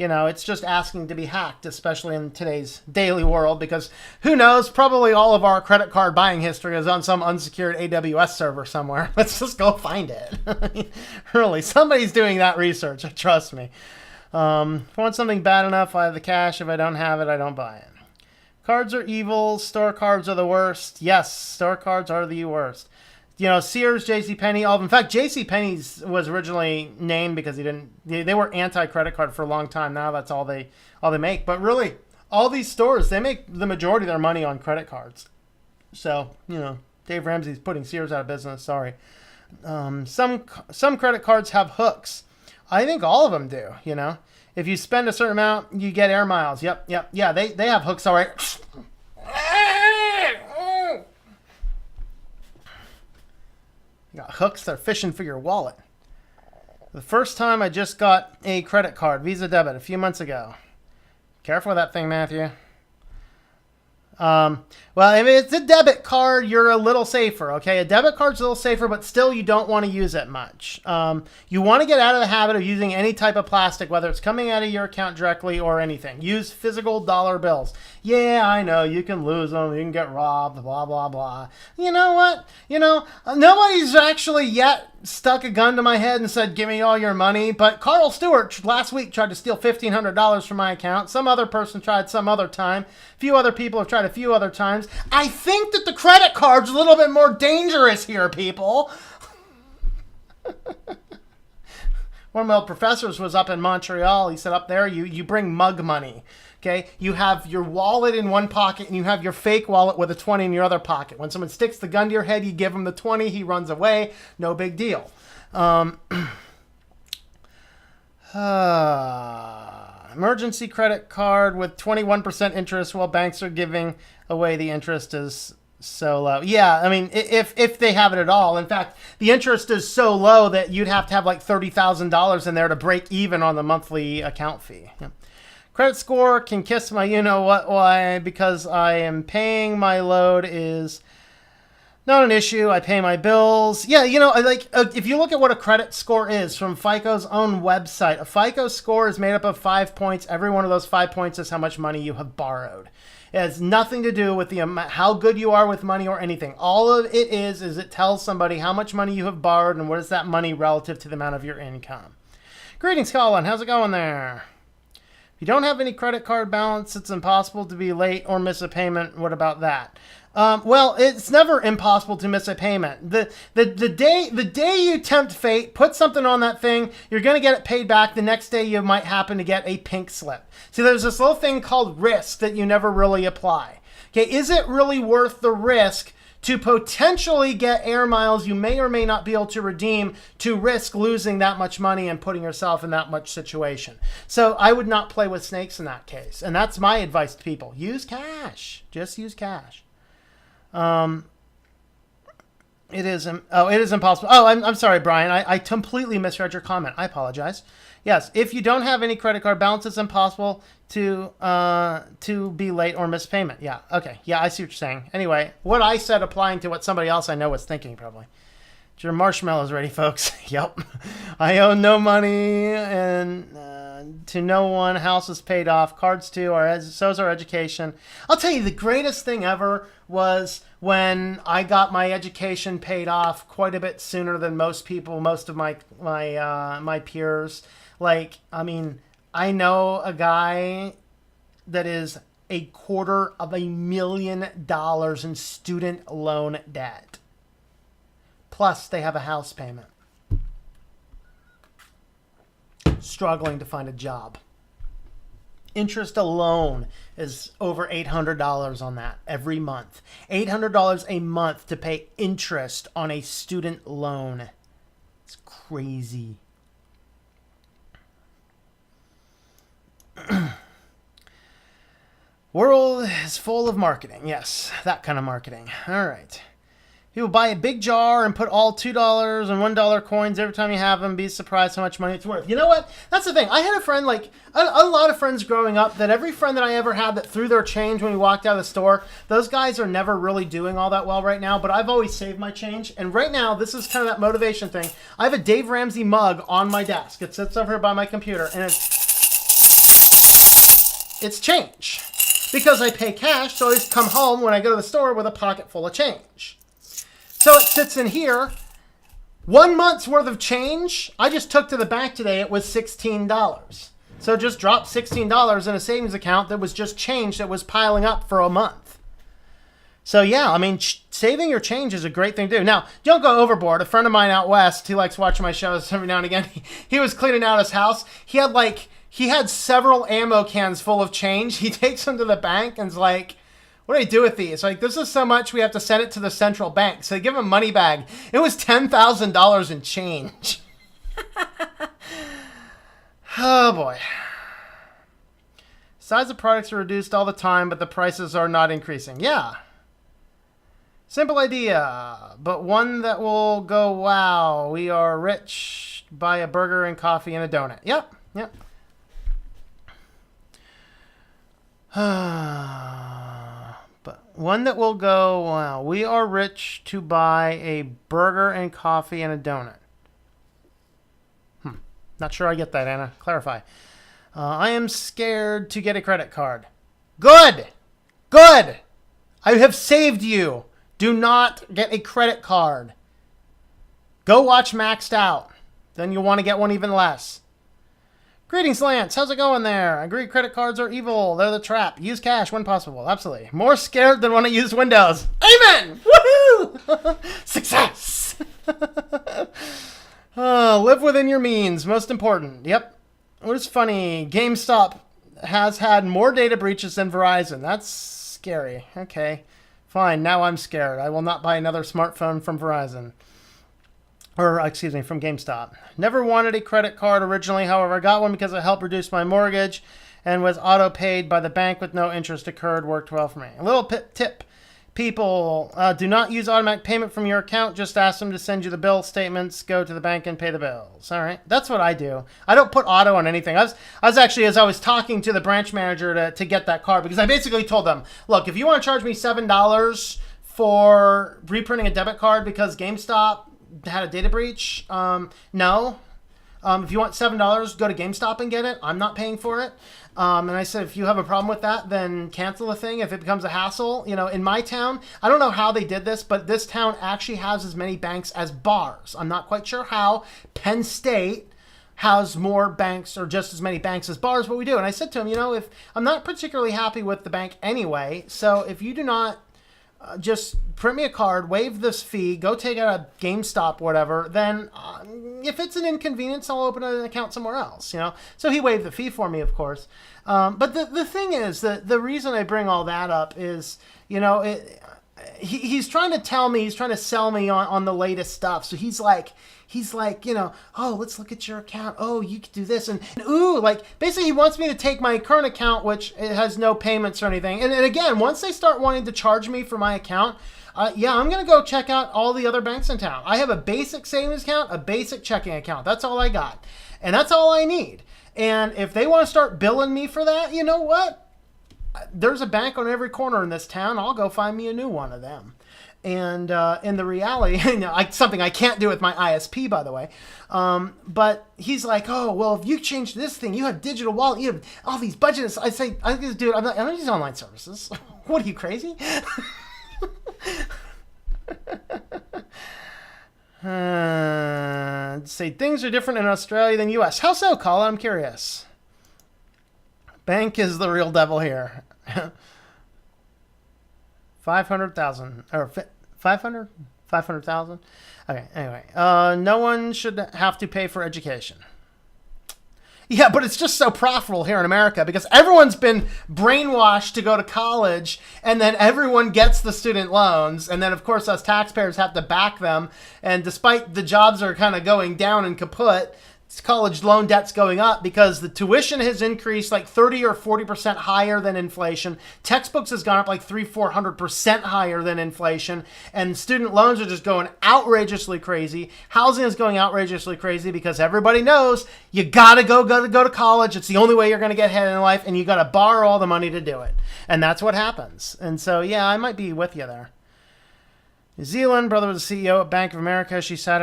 it's just asking to be hacked, especially in today's daily world, because who knows, probably all of our credit card buying history is on some unsecured AWS server somewhere. Let's just go find it. Really, somebody's doing that research, trust me. If I want something bad enough, I have the cash. If I don't have it, I don't buy it. Cards are evil. Store cards are the worst. Yes, store cards are the worst. Sears, JCPenney, all of them. In fact, JCPenney's was originally named because they were anti-credit card for a long time. Now that's all they make. But really, all these stores, they make the majority of their money on credit cards. So, Dave Ramsey's putting Sears out of business. Sorry. Some credit cards have hooks. I think all of them do, If you spend a certain amount, you get air miles. Yep. Yeah, they have hooks, all right. You got hooks, they're fishing for your wallet. The first time I just got a credit card, Visa debit, a few months ago. Careful with that thing, Matthew. Well, if it's a debit card, you're a little safer, okay? A debit card's a little safer, but still you don't want to use it much. You want to get out of the habit of using any type of plastic, whether it's coming out of your account directly or anything. Use physical dollar bills. Yeah, I know, you can lose them, you can get robbed, blah, blah, blah. You know what? Nobody's actually yet stuck a gun to my head and said, give me all your money. But Carl Stewart last week tried to steal $1,500 from my account. Some other person tried some other time. A few other people have tried a few other times. I think that the credit card's a little bit more dangerous here, people. One of my old professors was up in Montreal. He said up there, you bring mug money. Okay, you have your wallet in one pocket and you have your fake wallet with a 20 in your other pocket. When someone sticks the gun to your head, you give him the 20, he runs away. No big deal. Emergency credit card with 21% interest while banks are giving away the interest is so low. Yeah, I mean, if they have it at all. In fact, the interest is so low that you'd have to have like $30,000 in there to break even on the monthly account fee. Yeah. Credit score can kiss my you-know-what why, because I am paying my load is not an issue. I pay my bills. Yeah, if you look at what a credit score is from FICO's own website, a FICO score is made up of 5 points. Every one of those 5 points is how much money you have borrowed. It has nothing to do with how good you are with money or anything. All of it is it tells somebody how much money you have borrowed and what is that money relative to the amount of your income. Greetings, Colin. How's it going there? If you don't have any credit card balance, it's impossible to be late or miss a payment. What about that? Well, it's never impossible to miss a payment. The day you tempt fate, put something on that thing, you're going to get it paid back. The next day you might happen to get a pink slip. See, there's this little thing called risk that you never really apply. Okay, is it really worth the risk to potentially get air miles you may or may not be able to redeem to risk losing that much money and putting yourself in that much situation? So I would not play with snakes in that case. And that's my advice to people. Use cash. Just use cash. It is impossible. Oh, I'm sorry, Brian. I completely misread your comment. I apologize. Yes, if you don't have any credit card balance, it's impossible to be late or miss payment. Yeah. Okay. Yeah, I see what you're saying. Anyway, what I said applying to what somebody else I know was thinking probably. Get your marshmallows ready, folks. Yep. I owe no money and to no one. House is paid off. Cards too. So's our education. I'll tell you, the greatest thing ever was when I got my education paid off quite a bit sooner than most people, most of my peers. Like, I mean, I know a guy that is $250,000 in student loan debt. Plus, they have a house payment. Struggling to find a job. Interest alone is over $800 on that every month. $800 a month to pay interest on a student loan. It's crazy. World is full of marketing. Yes, that kind of marketing. All right. People buy a big jar and put all $2 and $1 coins every time you have them. Be surprised how much money it's worth. You know what? That's the thing. I had a friend, like a lot of friends growing up, that every friend that I ever had that threw their change when we walked out of the store, those guys are never really doing all that well right now, but I've always saved my change. And right now, this is kind of that motivation thing. I have a Dave Ramsey mug on my desk. It sits over here by my computer, and it's change. Because I pay cash, so I just come home when I go to the store with a pocket full of change. So it sits in here. 1 month's worth of change. I just took to the bank today. It was $16. So just dropped $16 in a savings account that was just change that was piling up for a month. So yeah, I mean, saving your change is a great thing to do. Now, don't go overboard. A friend of mine out west, he likes watching my shows every now and again. He was cleaning out his house. He had several ammo cans full of change. He takes them to the bank and's like, what do I do with these? Like, this is so much, we have to send it to the central bank. So they give him a money bag. It was $10,000 in change. Oh, boy. Size of products are reduced all the time, but the prices are not increasing. Yeah. Simple idea, but one that will go, wow, we are rich. Buy a burger and coffee and a donut. Yep. But one that will go, wow, we are rich to buy a burger and coffee and a donut. Not sure I get that, Anna. Clarify. I am scared to get a credit card. Good. I have saved you. Do not get a credit card. Go watch Maxed Out. Then you'll want to get one even less. Greetings, Lance. How's it going there? I agree credit cards are evil. They're the trap. Use cash when possible. Absolutely. More scared than when I use Windows. Amen! Woohoo! Success! Live within your means. Most important. Yep. What is funny? GameStop has had more data breaches than Verizon. That's scary. Okay. Fine. Now I'm scared. I will not buy another smartphone from Verizon. Or, excuse me, from GameStop. Never wanted a credit card originally. However, I got one because it helped reduce my mortgage and was auto-paid by the bank with no interest occurred. Worked well for me. A little tip. People, do not use automatic payment from your account. Just ask them to send you the bill statements. Go to the bank and pay the bills. All right, that's what I do. I don't put auto on anything. I was actually, as I was talking to the branch manager to get that card, because I basically told them, look, if you want to charge me $7 for reprinting a debit card because GameStop had a data breach, no. If you want $7, go to GameStop and get it. I'm not paying for it. And I said, if you have a problem with that, then cancel the thing. If it becomes a hassle, in my town, I don't know how they did this, but this town actually has as many banks as bars. I'm not quite sure how. Penn State has more banks or just as many banks as bars, but we do. And I said to him, if I'm not particularly happy with the bank anyway, so if you do not just print me a card, waive this fee, go take out a GameStop, whatever, then if it's an inconvenience, I'll open an account somewhere else, So he waived the fee for me, of course. But the thing is that the reason I bring all that up is, he's trying to tell me, he's trying to sell me on the latest stuff. So he's like, oh, let's look at your account. Oh, you could do this. And ooh, basically he wants me to take my current account, which it has no payments or anything. And again, once they start wanting to charge me for my account, I'm going to go check out all the other banks in town. I have a basic savings account, a basic checking account. That's all I got. And that's all I need. And if they want to start billing me for that, you know what? There's a bank on every corner in this town. I'll go find me a new one of them. And in the reality, something I can't do with my ISP, by the way. But he's like, oh, well, if you change this thing, you have digital wallet, you have all these budgets. I say, dude, I'm not using online services. What are you, crazy? Say things are different in Australia than U.S. How so, Colin? I'm curious. Bank is the real devil here. 500,000 or 500? 500,000? Okay, anyway. No one should have to pay for education. Yeah, but it's just so profitable here in America because everyone's been brainwashed to go to college and then everyone gets the student loans. And then, of course, us taxpayers have to back them. And despite the jobs are kind of going down and kaput, college loan debt's going up because the tuition has increased like 30 or 40% higher than inflation. Textbooks has gone up like 400% higher than inflation. And student loans are just going outrageously crazy. Housing is going outrageously crazy because everybody knows you gotta go to college. It's the only way you're going to get ahead in life, and you got to borrow all the money to do it. And that's what happens. And so, yeah, I might be with you there. New Zealand, brother was the CEO at Bank of America. She sat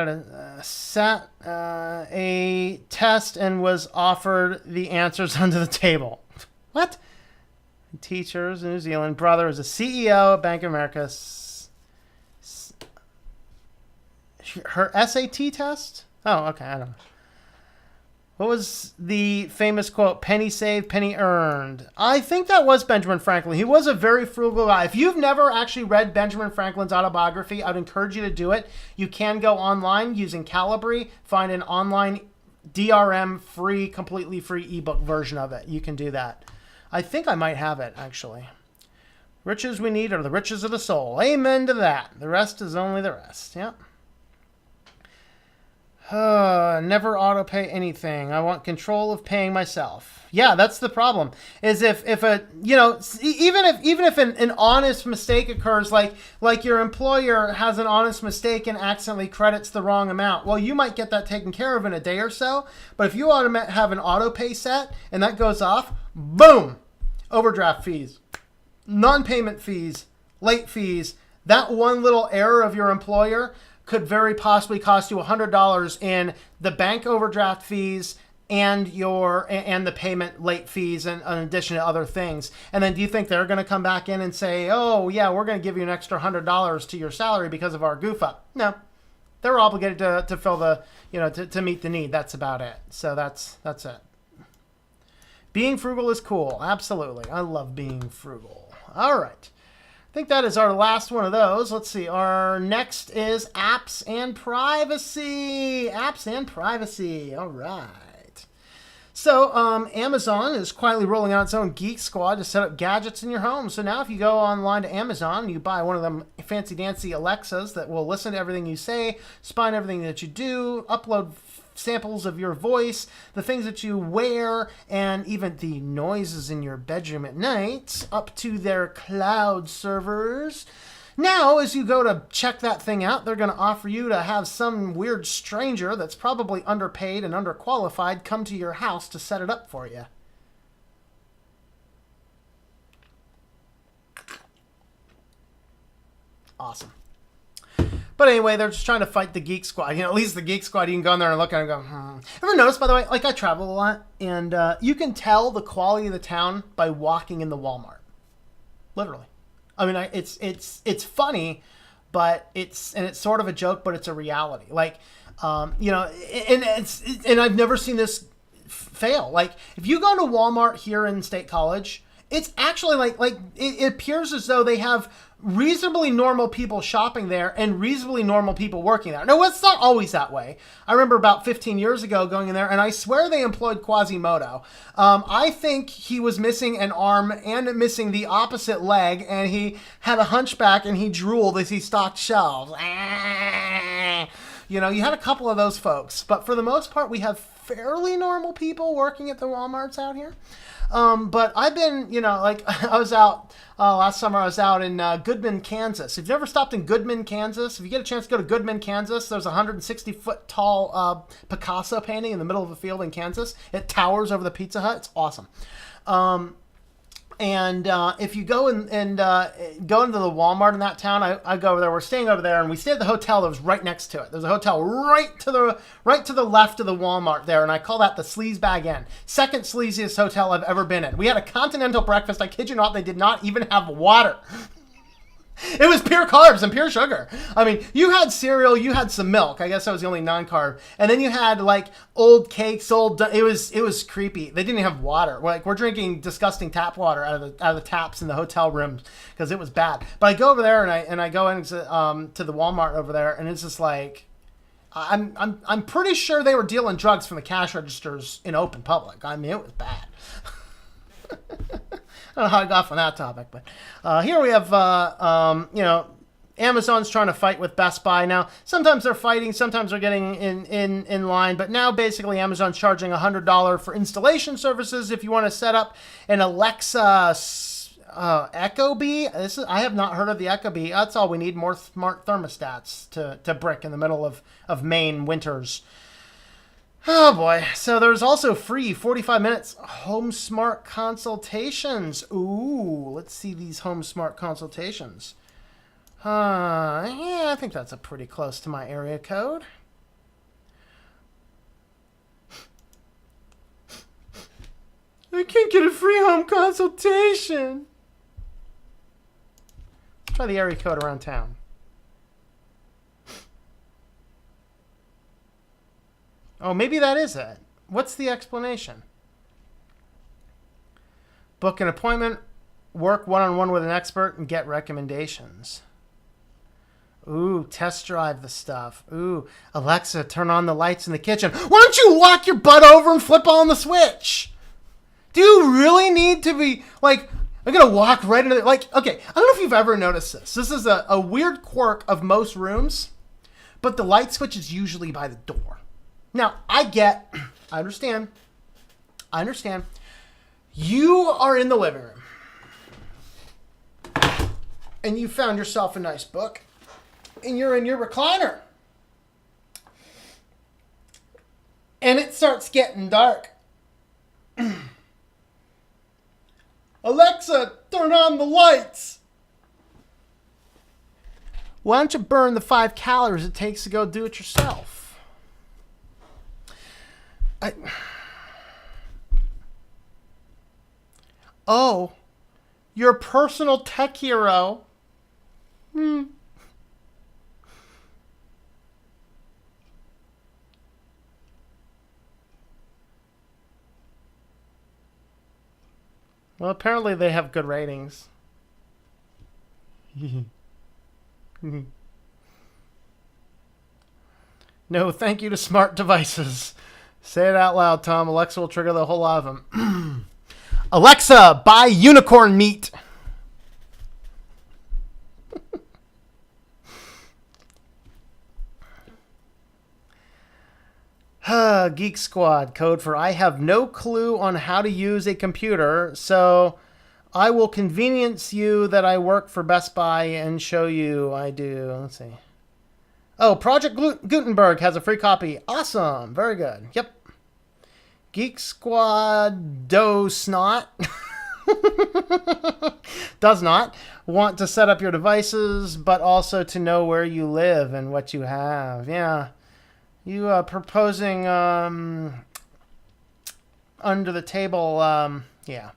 a test and was offered the answers under the table. What? Teachers in New Zealand. Brother is a CEO at Bank of America. Her SAT test? Oh, okay. I don't know. What was the famous quote? Penny saved, penny earned. I think that was Benjamin Franklin. He was a very frugal guy. If you've never actually read Benjamin Franklin's autobiography, I'd encourage you to do it. You can go online using Calibri, find an online DRM free, completely free ebook version of it. You can do that. I think I might have it, actually. Riches we need are the riches of the soul. Amen to that. The rest is only the rest. Yep. Never auto pay anything. I want control of paying myself. Yeah, that's the problem. Is if a even if an honest mistake occurs, like your employer has an honest mistake and accidentally credits the wrong amount, well, you might get that taken care of in a day or so. But if you have an auto pay set and that goes off, boom, overdraft fees, non-payment fees, late fees. That one little error of your employer could very possibly cost you $100 in the bank overdraft fees and the payment late fees, and in addition to other things. And then do you think they're going to come back in and say, oh yeah, we're going to give you an extra $100 to your salary because of our goof up? No, they're obligated to fill the, to meet the need. That's about it. So that's it. Being frugal is cool. Absolutely. I love being frugal. All right. I think that is our last one of those. Let's see. Our next is apps and privacy. Apps and privacy. All right. So Amazon is quietly rolling out its own Geek Squad to set up gadgets in your home. So now if you go online to Amazon, you buy one of them fancy dancy Alexas that will listen to everything you say, spy on everything that you do, upload samples of your voice, the things that you wear, and even the noises in your bedroom at night up to their cloud servers. Now, as you go to check that thing out, they're going to offer you to have some weird stranger that's probably underpaid and underqualified come to your house to set it up for you. Awesome. But anyway, they're just trying to fight the Geek Squad. You know, at least the Geek Squad, you can go in there and look at it and go, Ever notice, by the way, like I travel a lot, and you can tell the quality of the town by walking in the Walmart. Literally. I mean, it's funny, but it's sort of a joke, but it's a reality. Like, you know, and I've never seen this fail. Like, if you go to Walmart here in State College, it's actually like it appears as though they have reasonably normal people shopping there and reasonably normal people working there. No, it's not always that way. I remember about 15 years ago going in there, and I swear they employed Quasimodo. I think he was missing an arm and missing the opposite leg, and he had a hunchback and he drooled as he stocked shelves. You know, you had a couple of those folks, but for the most part, we have fairly normal people working at the Walmarts out here. But I've been, you know, like I was out last summer. I was out in Goodman, Kansas. If you've never stopped in Goodman, Kansas, if you get a chance to go to Goodman, Kansas, there's a 160-foot tall Picasso painting in the middle of a field in Kansas. It towers over the Pizza Hut. It's awesome. And if you go and go into the Walmart in that town, I go over there. We're staying over there, and we stayed at the hotel that was right next to it. There's a hotel right to the left of the Walmart there, and I call that the Sleaze Bag Inn. Second sleaziest hotel I've ever been in. We had a continental breakfast. I kid you not, they did not even have water. It was pure carbs and pure sugar. I mean, you had cereal, you had some milk. I guess that was the only non-carb. And then you had like old cakes, it was creepy. They didn't have water. Like we're drinking disgusting tap water out of the taps in the hotel rooms because it was bad. But I go over there and I go into to the Walmart over there, and it's just like I'm pretty sure they were dealing drugs from the cash registers in open public. I mean, it was bad. I don't know how I got from that topic, but here we have, you know, Amazon's trying to fight with Best Buy. Now, sometimes they're fighting, sometimes they're getting in line, but now basically Amazon's charging $100 for installation services if you want to set up an Alexa Echo Bee. I have not heard of the Echo Bee. That's all we need, more smart thermostats to brick in the middle of Maine winters. Oh boy. So there's also free 45 minutes home smart consultations. Ooh, let's see these home smart consultations. Yeah, I think that's a pretty close to my area code. I can't get a free home consultation. Let's try the area code around town. Oh, maybe that is it. What's the explanation? Book an appointment, work one-on-one with an expert, and get recommendations. Ooh, test drive the stuff. Ooh, Alexa, turn on the lights in the kitchen. Why don't you walk your butt over and flip on the switch? Do you really need to be, like, I'm going to walk right into, like, okay, I don't know if you've ever noticed this. This is a weird quirk of most rooms, but the light switch is usually by the door. Now, I understand. You are in the living room. And you found yourself a nice book. And you're in your recliner. And it starts getting dark. Alexa, turn on the lights. Why don't you burn the 5 calories it takes to go do it yourself? Oh, your personal tech hero. Well, apparently they have good ratings. No, thank you to smart devices. Say it out loud, Tom. Alexa will trigger the whole lot of them. Alexa, buy unicorn meat. Geek Squad, code for I have no clue on how to use a computer, so I will convenience you that I work for Best Buy and show you I do. Let's see. Oh, Project Gutenberg has a free copy. Awesome. Very good. Yep. Geek Squad does not want to set up your devices, but also to know where you live and what you have. Yeah. You proposing under the table. Yeah.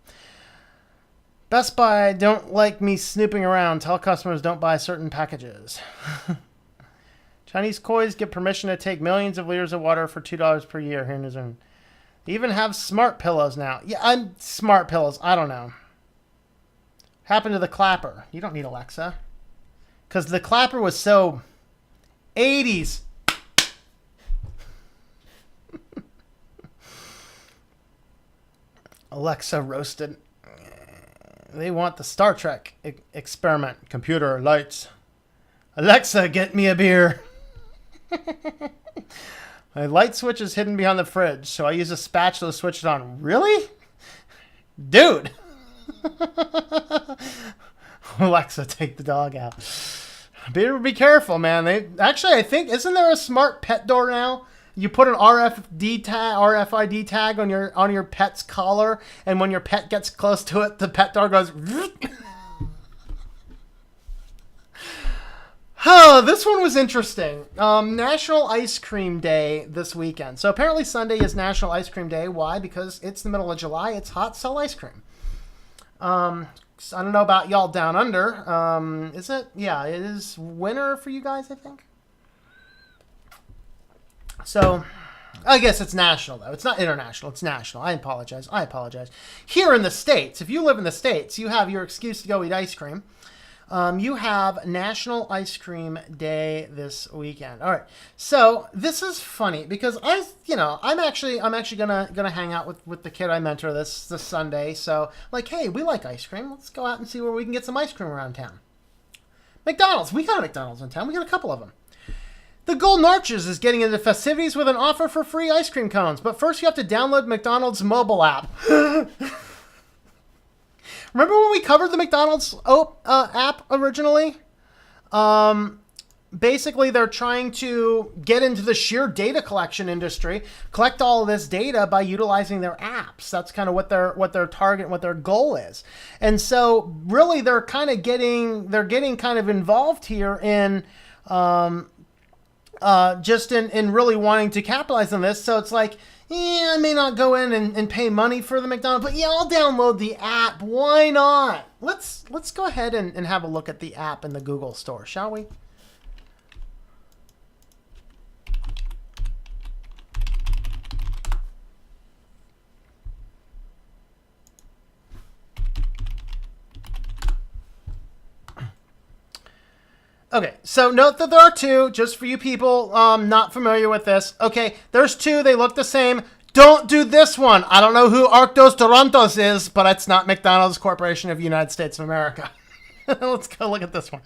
Best Buy don't like me snooping around. Tell customers don't buy certain packages. Chinese kois get permission to take millions of liters of water for $2 per year here in New Zealand. They even have smart pillows now. Yeah, smart pillows. I don't know. Happened to the clapper. You don't need Alexa. Because the clapper was so 80s. Alexa roasted. They want the Star Trek experiment. Computer, lights. Alexa, get me a beer. My light switch is hidden behind the fridge, so I use a spatula to switch it on. Really? Dude. Alexa, take the dog out. Better be careful, man. I think, isn't there a smart pet door now? You put an RFID tag on your pet's collar, and when your pet gets close to it, the pet door goes. Oh, this one was interesting. National Ice Cream Day this weekend. So apparently Sunday is National Ice Cream Day. Why? Because it's the middle of July. It's hot, sell ice cream. I don't know about y'all down under. Is it? Yeah, it is winter for you guys, I think. So I guess it's national, though. It's not international. It's national. I apologize. Here in the States, if you live in the States, you have your excuse to go eat ice cream. You have National Ice Cream Day this weekend. All right. So this is funny because I'm actually gonna hang out with the kid I mentor this Sunday. So like, hey, we like ice cream. Let's go out and see where we can get some ice cream around town. McDonald's. We got a McDonald's in town. We got a couple of them. The Golden Arches is getting into festivities with an offer for free ice cream cones. But first you have to download McDonald's mobile app. Remember when we covered the McDonald's app originally? Basically, they're trying to get into the sheer data collection industry, collect all of this data by utilizing their apps. That's kind of what their target, what their goal is. And so, really, they're getting kind of involved here in just in really wanting to capitalize on this. So it's like, I may not go in and pay money for the McDonald's, but yeah, I'll download the app. Why not? Let's go ahead and have a look at the app in the Google Store, shall we? Okay, so note that there are two, just for you people not familiar with this. Okay, there's two. They look the same. Don't do this one. I don't know who Arctos Torontos is, but it's not McDonald's Corporation of the United States of America. Let's go look at this one.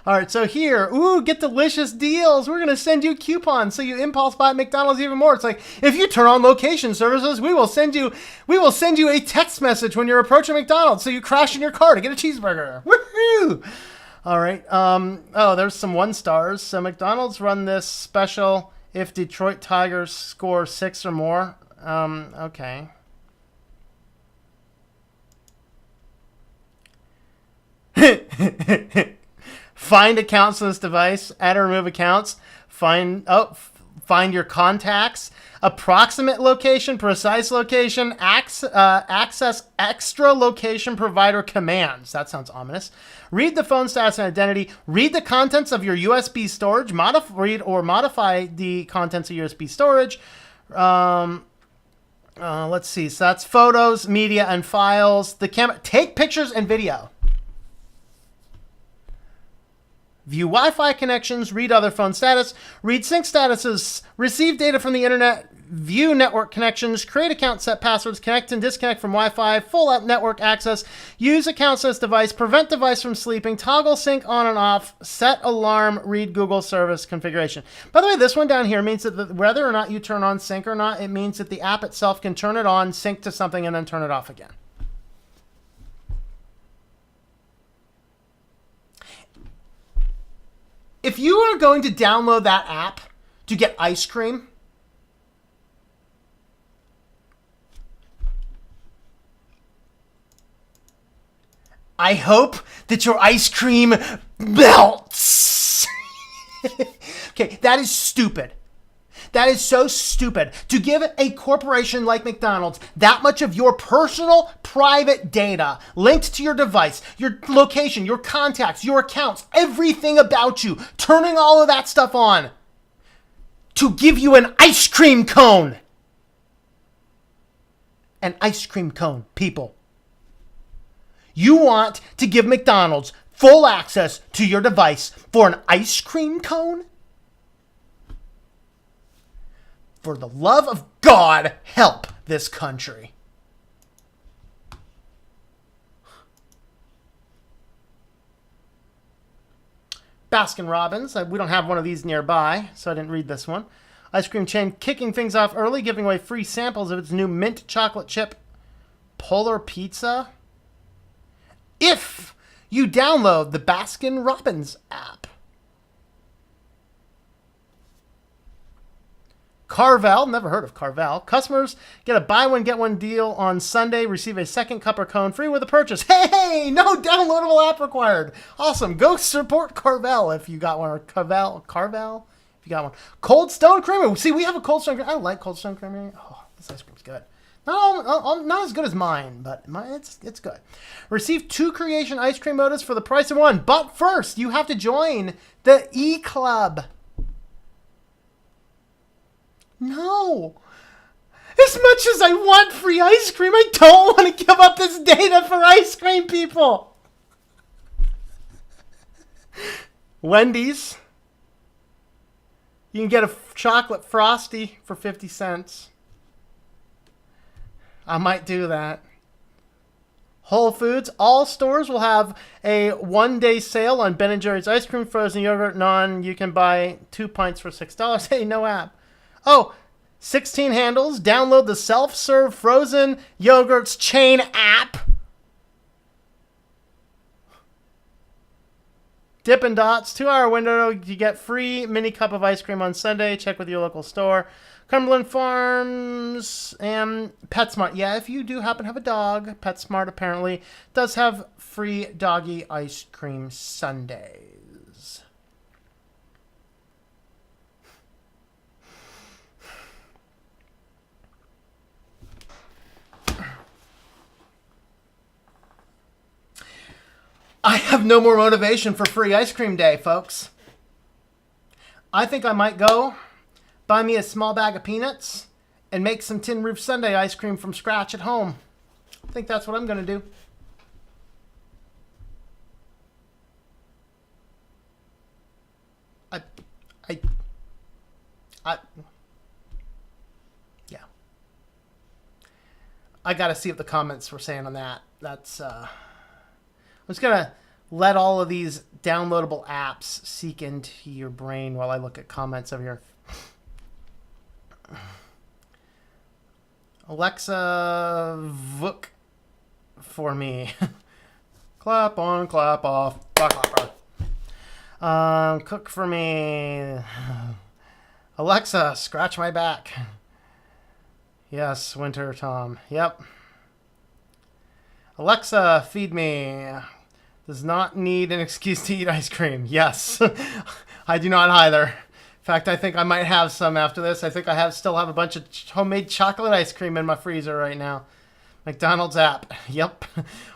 All right, so here, get delicious deals. We're going to send you coupons so you impulse buy at McDonald's even more. It's like, if you turn on location services, we will send you a text message when you're approaching McDonald's so you crash in your car to get a cheeseburger. Woohoo! All right. There's some 1 stars. So McDonald's run this special if Detroit Tigers score 6 or more. Okay. Find accounts on this device. Add or remove accounts. Find your contacts. Approximate location, precise location, access extra location provider commands. That sounds ominous. Read the phone status and identity. Read the contents of your USB storage. Read or modify the contents of USB storage. Let's see. So that's photos, media, and files. The camera. Take pictures and video. View Wi-Fi connections, read other phone status, read sync statuses, receive data from the internet, view network connections, create account, set passwords, connect and disconnect from Wi-Fi, full network access, use accounts on this device, prevent device from sleeping, toggle sync on and off, set alarm, read Google service configuration. By the way, this one down here means that whether or not you turn on sync or not, it means that the app itself can turn it on, sync to something, and then turn it off again. If you are going to download that app to get ice cream, I hope that your ice cream melts. Okay, that is stupid. That is so stupid. To give a corporation like McDonald's that much of your personal private data linked to your device, your location, your contacts, your accounts, everything about you, turning all of that stuff on to give you an ice cream cone. An ice cream cone, people. You want to give McDonald's full access to your device for an ice cream cone? For the love of God, help this country. Baskin-Robbins. We don't have one of these nearby, so I didn't read this one. Ice cream chain kicking things off early, giving away free samples of its new mint chocolate chip Polar Pizza. If you download the Baskin-Robbins app. Carvel, never heard of Carvel. Customers get a buy one, get one deal on Sunday. Receive a second cup or cone free with a purchase. Hey, no downloadable app required. Awesome. Go support Carvel if you got one. Or Carvel if you got one. Cold Stone Creamery. See, we have a Cold Stone Creamery. I like Cold Stone Creamery. Oh, this ice cream's good. Not as good as mine, but it's good. Receive 2 creation ice cream modas for the price of 1. But first, you have to join the E-Club. No. As much as I want free ice cream, I don't want to give up this data for ice cream, people. Wendy's. You can get a chocolate Frosty for 50 cents. I might do that. Whole Foods. All stores will have a 1-day sale on Ben & Jerry's ice cream, frozen yogurt, naan. You can buy 2 pints for $6. Hey, no app. Oh, 16 handles. Download the self-serve frozen yogurts chain app. Dippin' Dots. 2-hour window. You get free mini cup of ice cream on Sunday. Check with your local store. Cumberland Farms and PetSmart. Yeah, if you do happen to have a dog, PetSmart apparently does have free doggy ice cream Sundays. I have no more motivation for free ice cream day, folks. I think I might go buy me a small bag of peanuts and make some Tin Roof Sundae ice cream from scratch at home. I think that's what I'm going to do. Yeah. I got to see what the comments were saying on that. That's, I'm just going to let all of these downloadable apps seek into your brain while I look at comments over here. Alexa, vook for me. Clap on, clap off. Cook for me. Alexa, scratch my back. Yes, Winter Tom. Yep. Alexa, feed me. Does not need an excuse to eat ice cream. Yes. I do not either. In fact, I think I might have some after this. I think I still have a bunch of homemade chocolate ice cream in my freezer right now. McDonald's app. Yep.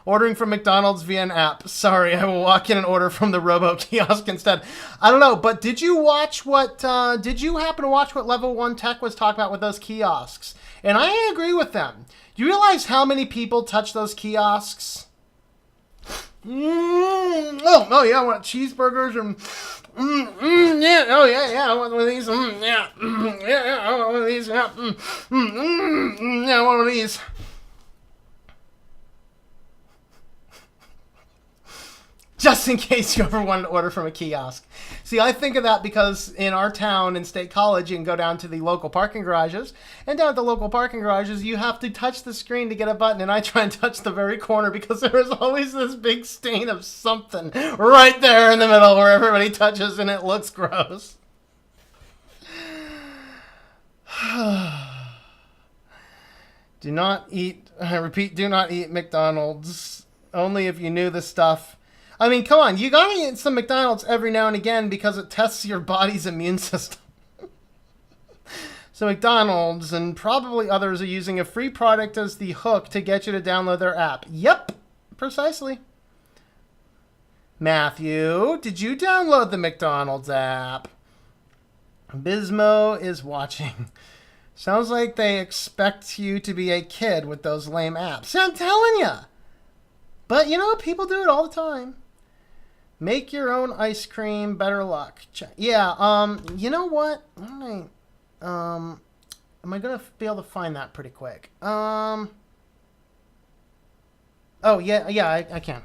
Ordering from McDonald's via an app. Sorry, I will walk in and order from the robo kiosk instead. I don't know, but did you happen to watch what Level 1 Tech was talking about with those kiosks? And I agree with them. Do you realize how many people touch those kiosks? Oh yeah, I want cheeseburgers and yeah, oh yeah, I want one of these. Yeah, I want one of these. Yeah, yeah, I want one of these. just in case you ever wanted to order from a kiosk. See, I think of that because in our town in State College, you can go down to the local parking garages, and down at the local parking garages, you have to touch the screen to get a button, and I try and touch the very corner because there is always this big stain of something right there in the middle where everybody touches, and it looks gross. Do not eat, I repeat, do not eat McDonald's. Only if you knew the stuff. I mean, come on, you gotta eat some McDonald's every now and again because it tests your body's immune system. So McDonald's and probably others are using a free product as the hook to get you to download their app. Yep, precisely. Matthew, did you download the McDonald's app? Bismo is watching. Sounds like they expect you to be a kid with those lame apps. See, I'm telling you. But, you know, people do it all the time. Make your own ice cream. Better luck. Yeah, you know what? Am I going to be able to find that pretty quick? Oh, yeah, I can.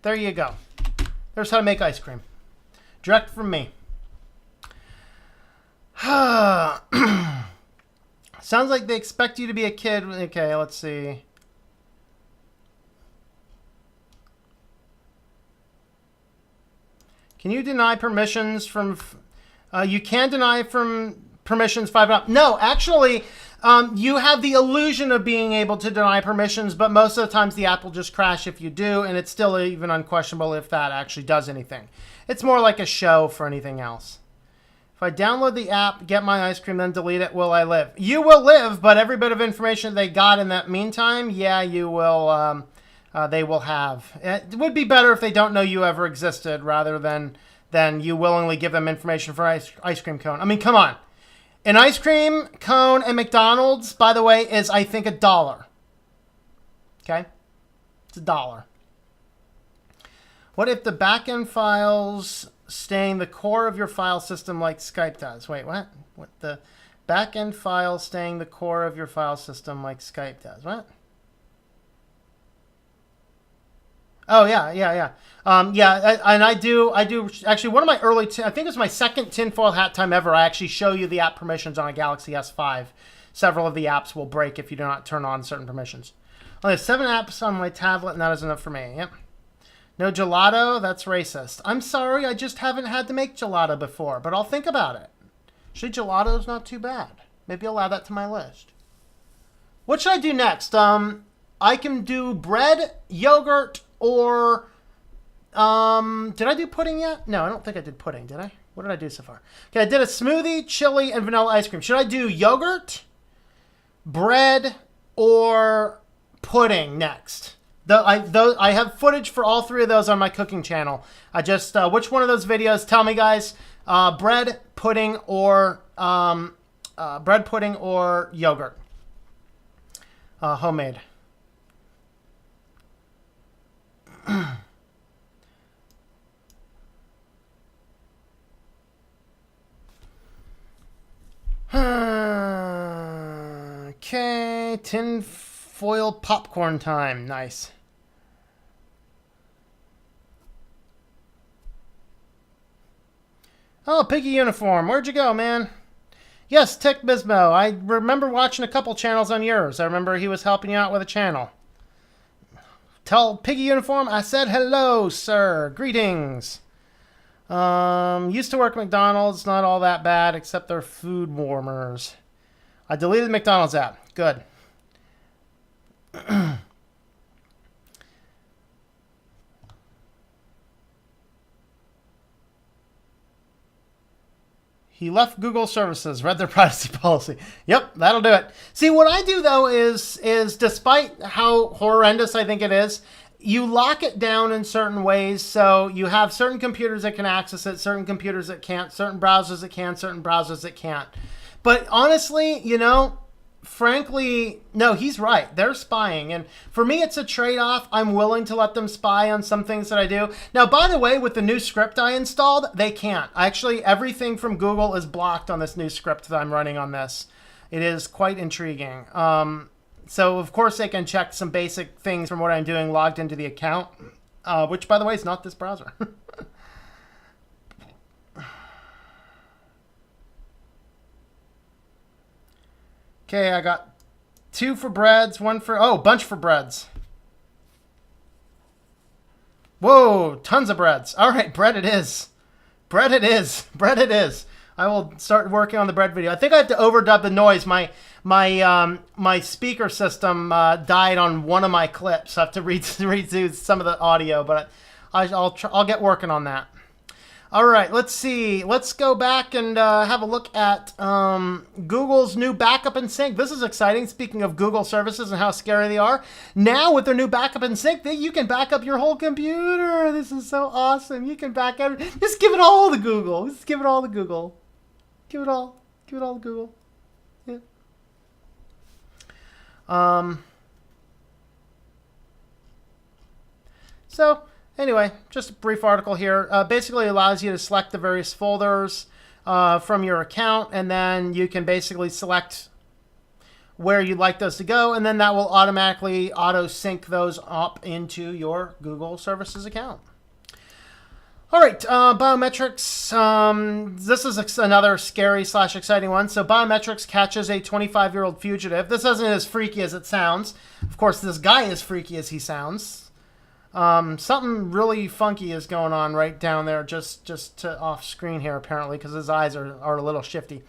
There you go. There's how to make ice cream. Direct from me. Sounds like they expect you to be a kid. Okay, let's see. Can you deny permissions from... you can deny from permissions 5 and up. No, actually, you have the illusion of being able to deny permissions, but most of the times the app will just crash if you do, and it's still even unquestionable if that actually does anything. It's more like a show for anything else. If I download the app, get my ice cream, then delete it, will I live? You will live, but every bit of information they got in that meantime, yeah, you will. They will have. It would be better if they don't know you ever existed, rather than you willingly give them information for ice cream cone. I mean, come on. An ice cream cone at McDonald's, by the way, is, I think, $1. Okay? It's $1. What if the backend files staying the core of your file system like Skype does? Wait, what? What the backend files staying the core of your file system like Skype does? What? Oh, yeah. And I do, actually, one of my early, I think it was my second tinfoil hat time ever, I actually show you the app permissions on a Galaxy S5. Several of the apps will break if you do not turn on certain permissions. Well, there's 7 apps on my tablet, and that is enough for me. Yep. No gelato? That's racist. I'm sorry, I just haven't had to make gelato before, but I'll think about it. Actually, gelato's not too bad. Maybe I'll add that to my list. What should I do next? I can do bread, yogurt, or... did I do pudding yet? No, I don't think I did pudding, did I? What did I do so far? Okay, I did a smoothie, chili, and vanilla ice cream. Should I do yogurt, bread, or pudding next? I have footage for all 3 of those on my cooking channel. I just, which one of those videos? Tell me, guys. Bread, pudding, or yogurt. Homemade. Okay, tin foil popcorn time. Nice. Oh, Piggy Uniform. Where'd you go, man? Yes, Tech Bismo. I remember watching a couple channels on yours. I remember he was helping you out with a channel. Tell Piggy Uniform I said hello, sir. Greetings. Used to work at McDonald's. Not all that bad, except their food warmers. I deleted the McDonald's app. Good. He left Google services, read their privacy policy. Yep, that'll do it. See, what I do, though, is despite how horrendous I think it is, you lock it down in certain ways. So you have certain computers that can access it, certain computers that can't, certain browsers that can, certain browsers that can't. But honestly, you know, frankly, no, he's right. They're spying. And for me, it's a trade-off. I'm willing to let them spy on some things that I do. Now, by the way, with the new script I installed, they can't. Actually, everything from Google is blocked on this new script that I'm running on this. It is quite intriguing. So, of course, they can check some basic things from what I'm doing logged into the account, which, by the way, is not this browser. Okay, I got 2 for breads, 1 for... Oh, bunch for breads. Whoa, tons of breads. All right, bread it is. Bread it is. Bread it is. I will start working on the bread video. I think I have to overdub the noise. My speaker system died on one of my clips. I have to redo some of the audio, but I'll get working on that. All right, let's see. Let's go back and have a look at Google's new backup and sync. This is exciting. Speaking of Google services and how scary they are, now with their new backup and sync, you can back up your whole computer. This is so awesome. You can back up. Just give it all to Google. Just give it all to Google. Give it all. Give it all to Google. Yeah. So anyway, just a brief article here. Basically allows you to select the various folders from your account, and then you can basically select where you'd like those to go, and then that will automatically auto-sync those up into your Google Services account. All right, biometrics. This is another scary / exciting one. So biometrics catches a 25-year-old fugitive. This isn't as freaky as it sounds. Of course, this guy is freaky as he sounds. Something really funky is going on right down there, just off screen here apparently, because his eyes are a little shifty.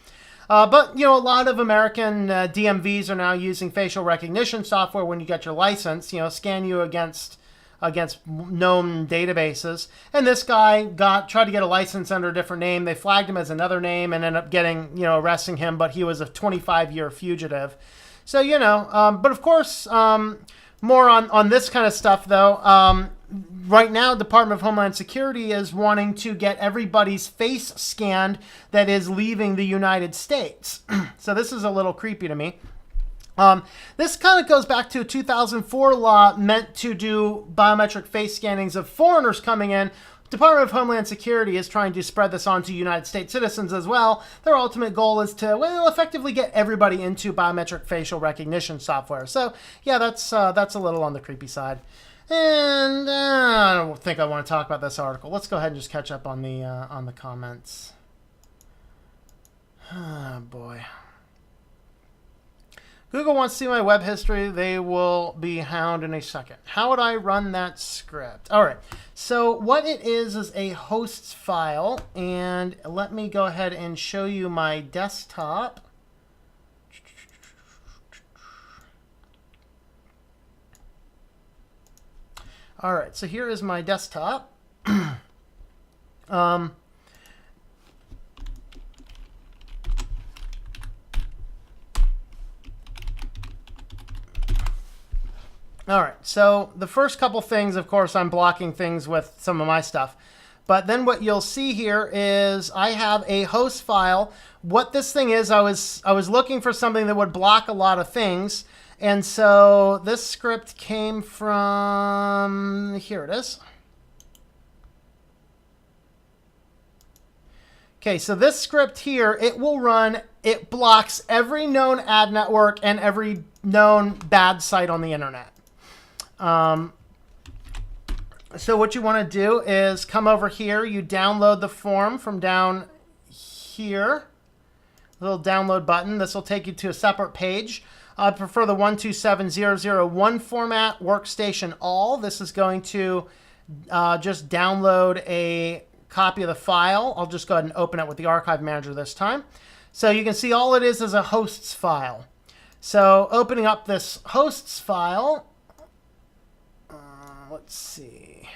But you know, a lot of American DMVs are now using facial recognition software when you get your license. You know, scan you against known databases. And this guy tried to get a license under a different name. They flagged him as another name and ended up arresting him. But he was a 25-year fugitive. So you know, but of course. More on this kind of stuff, though. Right now, Department of Homeland Security is wanting to get everybody's face scanned that is leaving the United States. So this is a little creepy to me. This kind of goes back to a 2004 law meant to do biometric face scannings of foreigners coming in. Department of Homeland Security is trying to spread this on to United States citizens as well. Their ultimate goal is to, well, effectively get everybody into biometric facial recognition software. So, yeah, that's a little on the creepy side. And I don't think I want to talk about this article. Let's go ahead and just catch up on the comments. Oh, boy. Google wants to see my web history. They will be hound in a second. How would I run that script? All right. So what it is a hosts file. And let me go ahead and show you my desktop. All right. So here is my desktop. All right, so the first couple things, of course, I'm blocking things with some of my stuff. But then what you'll see here is I have a host file. What this thing is, I was looking for something that would block a lot of things. And so this script came from, here it is. Okay, so this script here, it blocks every known ad network and every known bad site on the internet. So what you want to do is come over here. You download the form from down here. Little download button. This will take you to a separate page. I prefer the 127001 format, workstation all. This is going to just download a copy of the file. I'll just go ahead and open it with the Archive Manager this time. So you can see all it is a hosts file. So opening up this hosts file, let's see.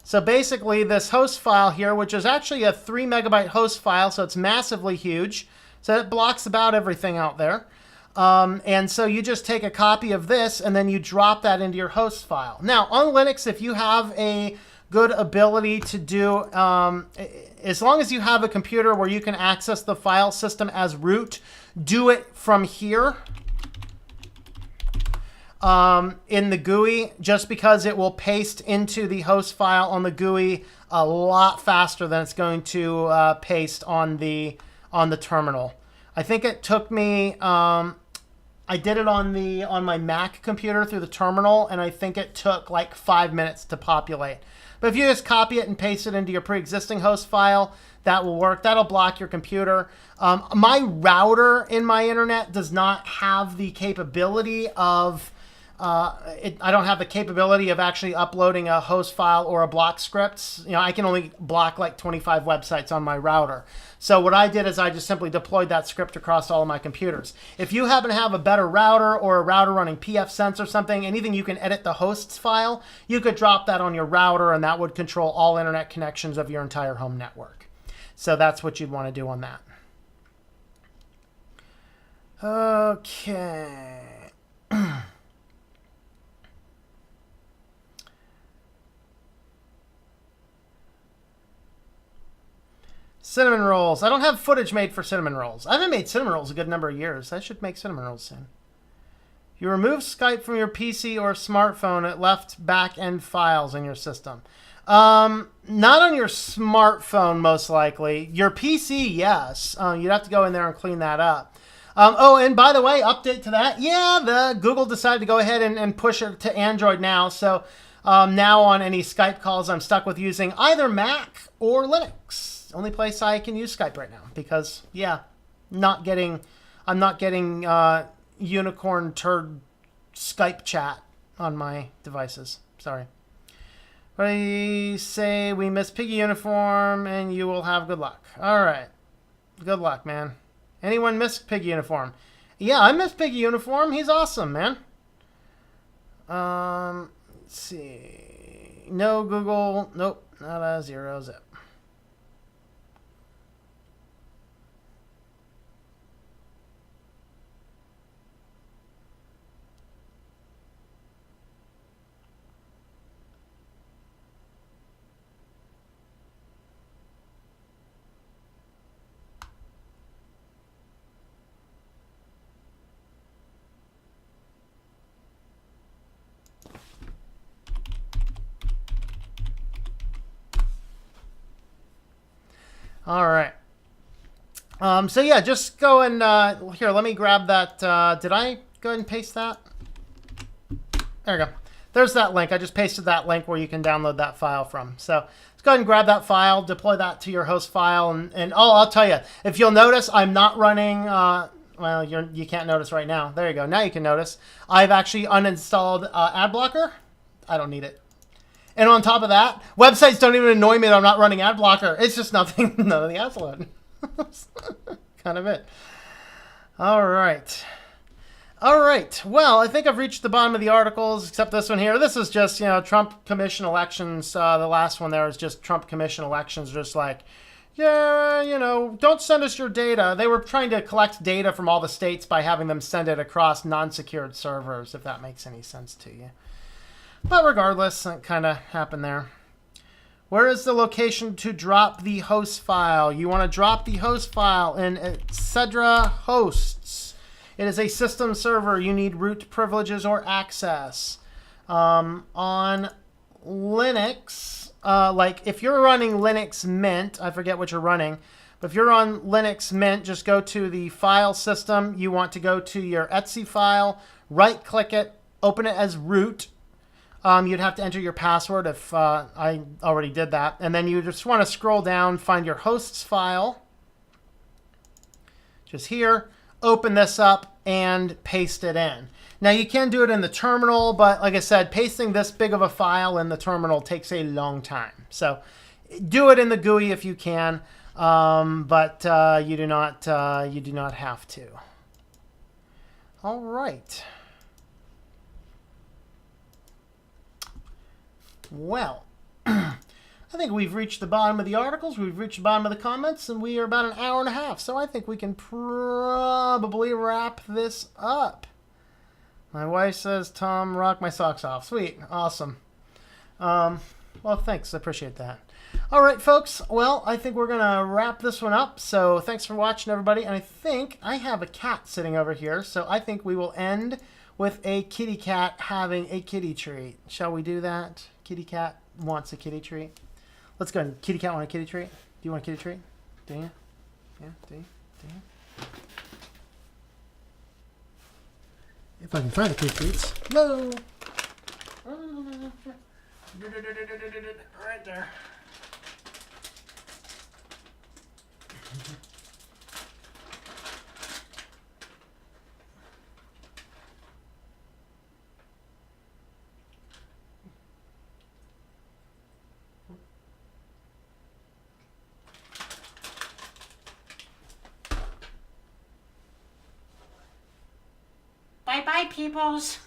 So basically this host file here, which is actually a 3 megabyte host file, so it's massively huge. So it blocks about everything out there. And so you just take a copy of this and then you drop that into your host file. Now on Linux, if you have a good ability to do, as long as you have a computer where you can access the file system as root, do it from here in the GUI, just because it will paste into the host file on the GUI a lot faster than it's going to paste on the terminal. I think it took me, I did it on my Mac computer through the terminal, and I think it took like 5 minutes to populate. But if you just copy it and paste it into your pre-existing host file, that will work. That'll block your computer. My router in my internet does not have the capability of, I don't have the capability of actually uploading a host file or a block script. You know, I can only block like 25 websites on my router. So what I did is I just simply deployed that script across all of my computers. If you happen to have a better router or a router running pfSense or something, anything you can edit the hosts file, you could drop that on your router, and that would control all internet connections of your entire home network. So that's what you'd want to do on that. Okay. Cinnamon rolls. I don't have footage made for cinnamon rolls. I haven't made cinnamon rolls a good number of years. I should make cinnamon rolls soon. If you remove Skype from your PC or smartphone, it left back-end files in your system. Not on your smartphone, most likely. Your PC, yes. You'd have to go in there and clean that up. Oh, and by the way, update to that. Yeah, the Google decided to go ahead and push it to Android now. So now on any Skype calls, I'm stuck with using either Mac or Linux. Only place I can use Skype right now because, yeah, I'm not getting unicorn turd Skype chat on my devices. Sorry. I say we miss Piggy Uniform and you will have good luck. All right. Good luck, man. Anyone miss Piggy Uniform? Yeah, I miss Piggy Uniform. He's awesome, man. Let's see. No Google. Nope. Not a 0-zip. All right. So yeah, just go and here. Let me grab that. Did I go ahead and paste that? There we go. There's that link. I just pasted that link where you can download that file from. So let's go ahead and grab that file, deploy that to your host file, and oh, I'll tell you. If you'll notice, I'm not running. Well, you can't notice right now. There you go. Now you can notice. I've actually uninstalled ad blocker. I don't need it. And on top of that, websites don't even annoy me that I'm not running ad blocker. It's just nothing, none of the ads load. Kind of it. All right. All right. Well, I think I've reached the bottom of the articles, except this one here. This is just, Trump Commission elections. The last one there is just Trump Commission elections, just like, yeah, don't send us your data. They were trying to collect data from all the states by having them send it across non-secured servers, if that makes any sense to you. But regardless, that kind of happened there. Where is the location to drop the host file? You want to drop the host file in Cedra hosts. It is a system server. You need root privileges or access. On Linux, like if you're running Linux Mint, I forget what you're running, but if you're on Linux Mint, just go to the file system. You want to go to your Etsy file, right-click it, open it as root. You'd have to enter your password if I already did that. And then you just want to scroll down, find your hosts file. Just here, open this up, and paste it in. Now, you can do it in the terminal, but like I said, pasting this big of a file in the terminal takes a long time. So do it in the GUI if you can, but you do not have to. All right. Well, I think we've reached the bottom of the articles, we've reached the bottom of the comments, and we are about an hour and a half, so I think we can probably wrap this up. My wife says, Tom, rock my socks off. Sweet. Awesome. Well, thanks. I appreciate that. All right, folks. Well, I think we're going to wrap this one up. So thanks for watching, everybody. And I think I have a cat sitting over here. So I think we will end with a kitty cat having a kitty treat. Shall we do that? Kitty cat wants a kitty treat. Let's go. Kitty cat want a kitty treat? Do you want a kitty treat? Do you? Yeah, do you? Do you? If I can find the kitty treats. Hello. Right there. Bye-bye, peoples.